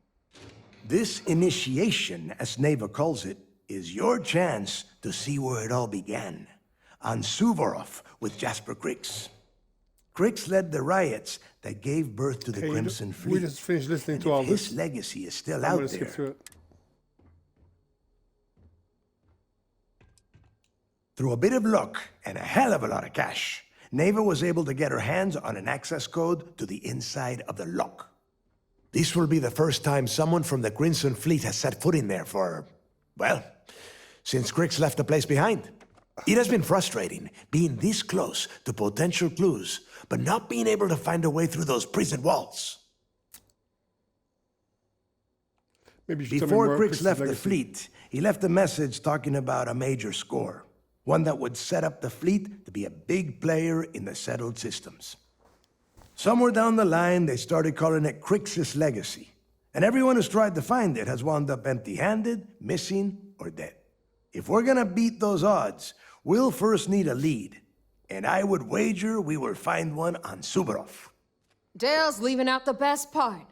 [SPEAKER 11] This initiation, as Neva calls it, is your chance to see where it all began. On Suvorov with Jasper Crix. Crix led the riots that gave birth to the Crimson Fleet.
[SPEAKER 1] We just finished listening to all this.
[SPEAKER 11] His legacy is still
[SPEAKER 1] I'm
[SPEAKER 11] out
[SPEAKER 1] gonna skip
[SPEAKER 11] there.
[SPEAKER 1] through it.
[SPEAKER 11] Through a bit of luck and a hell of a lot of cash, Neva was able to get her hands on an access code to the inside of the lock. This will be the first time someone from the Crimson Fleet has set foot in there for, well, since Crix left the place behind. It has been frustrating being this close to potential clues, but not being able to find a way through those prison walls.
[SPEAKER 1] Maybe you should tell me
[SPEAKER 11] Before
[SPEAKER 1] more
[SPEAKER 11] Crix
[SPEAKER 1] Crix's
[SPEAKER 11] left the
[SPEAKER 1] legacy.
[SPEAKER 11] fleet, he left a message talking about a major score. One that would set up the fleet to be a big player in the settled systems. Somewhere down the line, they started calling it Crix's legacy. And everyone who's tried to find it has wound up empty-handed, missing, or dead. If we're gonna beat those odds, we'll first need a lead. And I would wager we will find one on Suvorov.
[SPEAKER 18] Dale's leaving out the best part.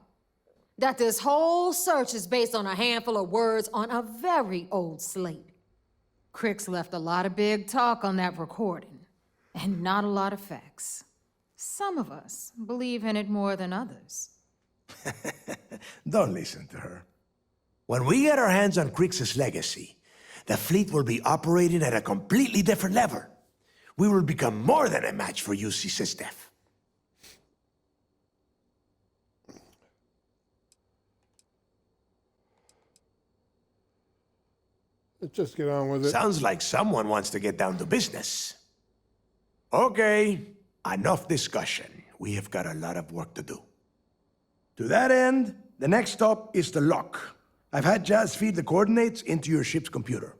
[SPEAKER 18] That this whole search is based on a handful of words on a very old slate. Crix left a lot of big talk on that recording, and not a lot of facts. Some of us believe in it more than others.
[SPEAKER 11] Don't listen to her. When we get our hands on Crix's legacy, the fleet will be operating at a completely different level. We will become more than a match for UC SysDef.
[SPEAKER 1] Let's just get on with it.
[SPEAKER 11] Sounds like someone wants to get down to business. Okay, enough discussion. We have got a lot of work to do. To that end, the next stop is the lock. I've had Jazz feed the coordinates into your ship's computer.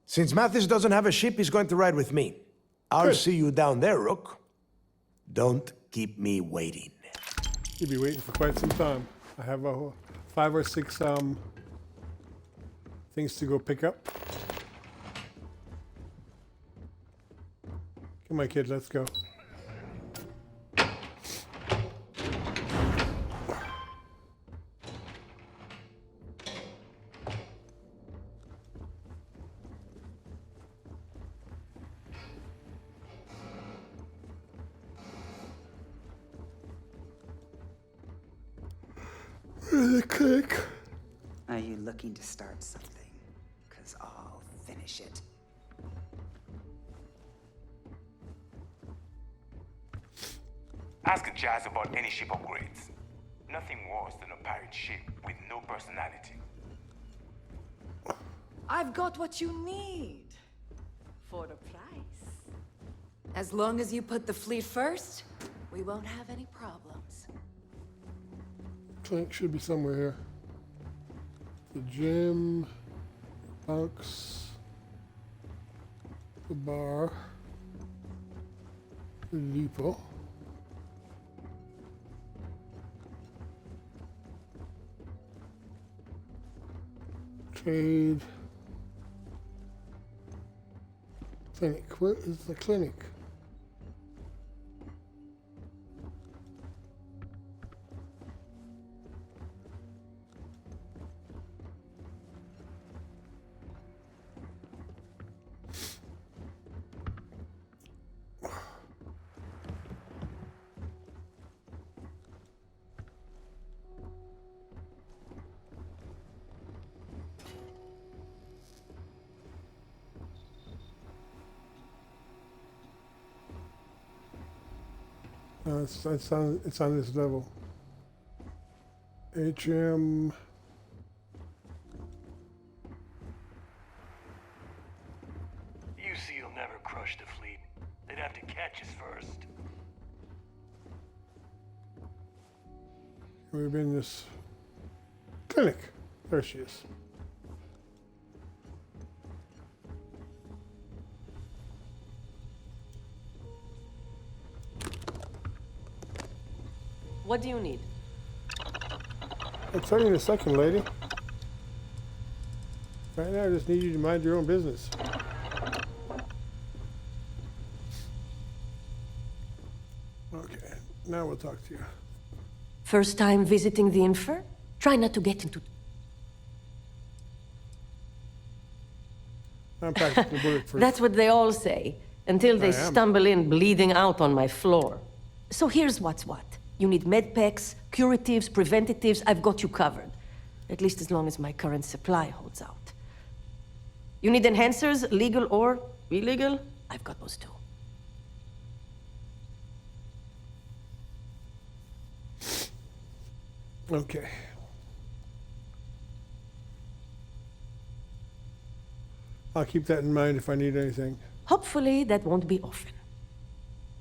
[SPEAKER 11] Since Mathis doesn't have a ship, he's going to ride with me. I'll see you down there, Rook. Don't keep me waiting.
[SPEAKER 1] You'll be waiting for quite some time. I have 5 or 6 things to go pick up. Come on, kid, let's go. The click.
[SPEAKER 12] Are you looking to start something? Because I'll finish it.
[SPEAKER 13] Ask Jazz about any ship upgrades. Nothing worse than a pirate ship with no personality.
[SPEAKER 21] I've got what you need. For the price. As long as you put the fleet first, we won't have any problems.
[SPEAKER 1] Clink should be somewhere here. The gym, bunks, the bar, the depot. Trade. Clinic. Where is the clinic? It's on this level. Atrium.
[SPEAKER 13] UC will never crush the fleet. They'd have to catch us first.
[SPEAKER 1] We've been in this clinic. There she is.
[SPEAKER 14] What do you need?
[SPEAKER 1] I'll tell you in a second, lady. Right now, I just need you to mind your own business. Okay, now we'll talk to you.
[SPEAKER 10] First time visiting the Infer? Try not to get into...
[SPEAKER 1] I'm practicing bulletproof.
[SPEAKER 10] That's what they all say, until they stumble in bleeding out on my floor. So here's what's what. You need med packs, curatives, preventatives, I've got you covered. At least as long as my current supply holds out. You need enhancers, legal or illegal? I've got those too.
[SPEAKER 1] Okay. I'll keep that in mind if I need anything.
[SPEAKER 10] Hopefully that won't be often.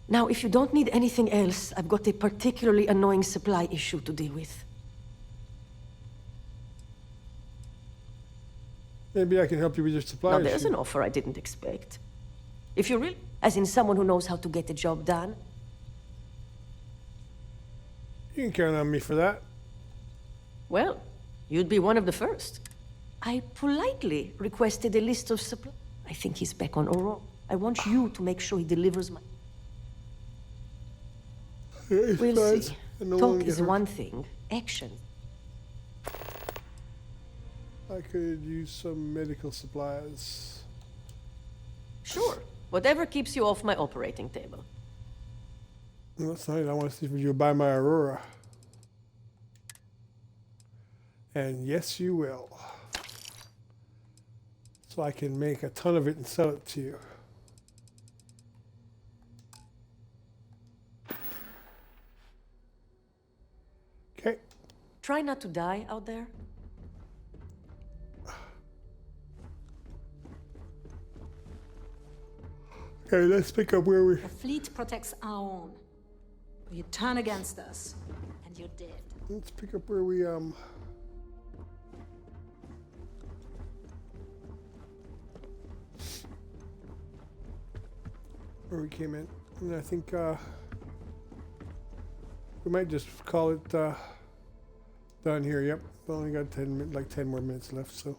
[SPEAKER 10] Now, if you don't need anything else, I've got a particularly annoying supply issue to deal with.
[SPEAKER 1] Maybe I can help you with your supply
[SPEAKER 10] Now,
[SPEAKER 1] issue.
[SPEAKER 10] there's an offer I didn't expect. If you really... As in someone who knows how to get the job done.
[SPEAKER 1] You can count on me for that.
[SPEAKER 10] Well, you'd be one of the first. I politely requested a list of supplies. I think he's back on Aurora. I want you to make sure he delivers my... We'll see. Talk is one thing. Action.
[SPEAKER 1] I could use some medical supplies.
[SPEAKER 10] Sure. Whatever keeps you off my operating table.
[SPEAKER 1] Well, that's nice. I want to see if you buy my Aurora. And yes, you will. So I can make a ton of it and sell it to you. Okay.
[SPEAKER 10] Try not to die out there.
[SPEAKER 1] Okay, let's pick up where we...
[SPEAKER 7] The fleet protects our own. You turn against us, and you're dead.
[SPEAKER 1] Let's pick up where we, where we came in. And I think, we might just call it, done here. Yep, we only got 10 more minutes left, so.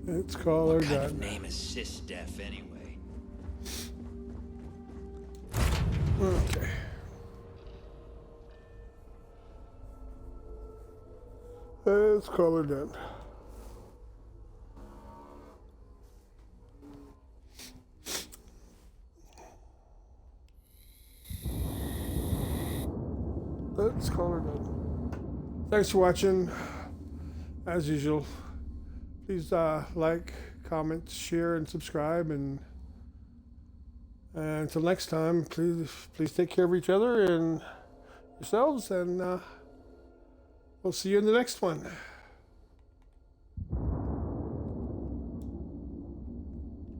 [SPEAKER 1] Let's call her
[SPEAKER 17] What kind
[SPEAKER 1] done.
[SPEAKER 17] of name is Sysdef anyway?
[SPEAKER 1] Okay. Let's call her done. Let's call her done. Thanks for watching. As usual, please like, comment, share, and subscribe. And until next time, please take care of each other and yourselves. And we'll see you in the next one.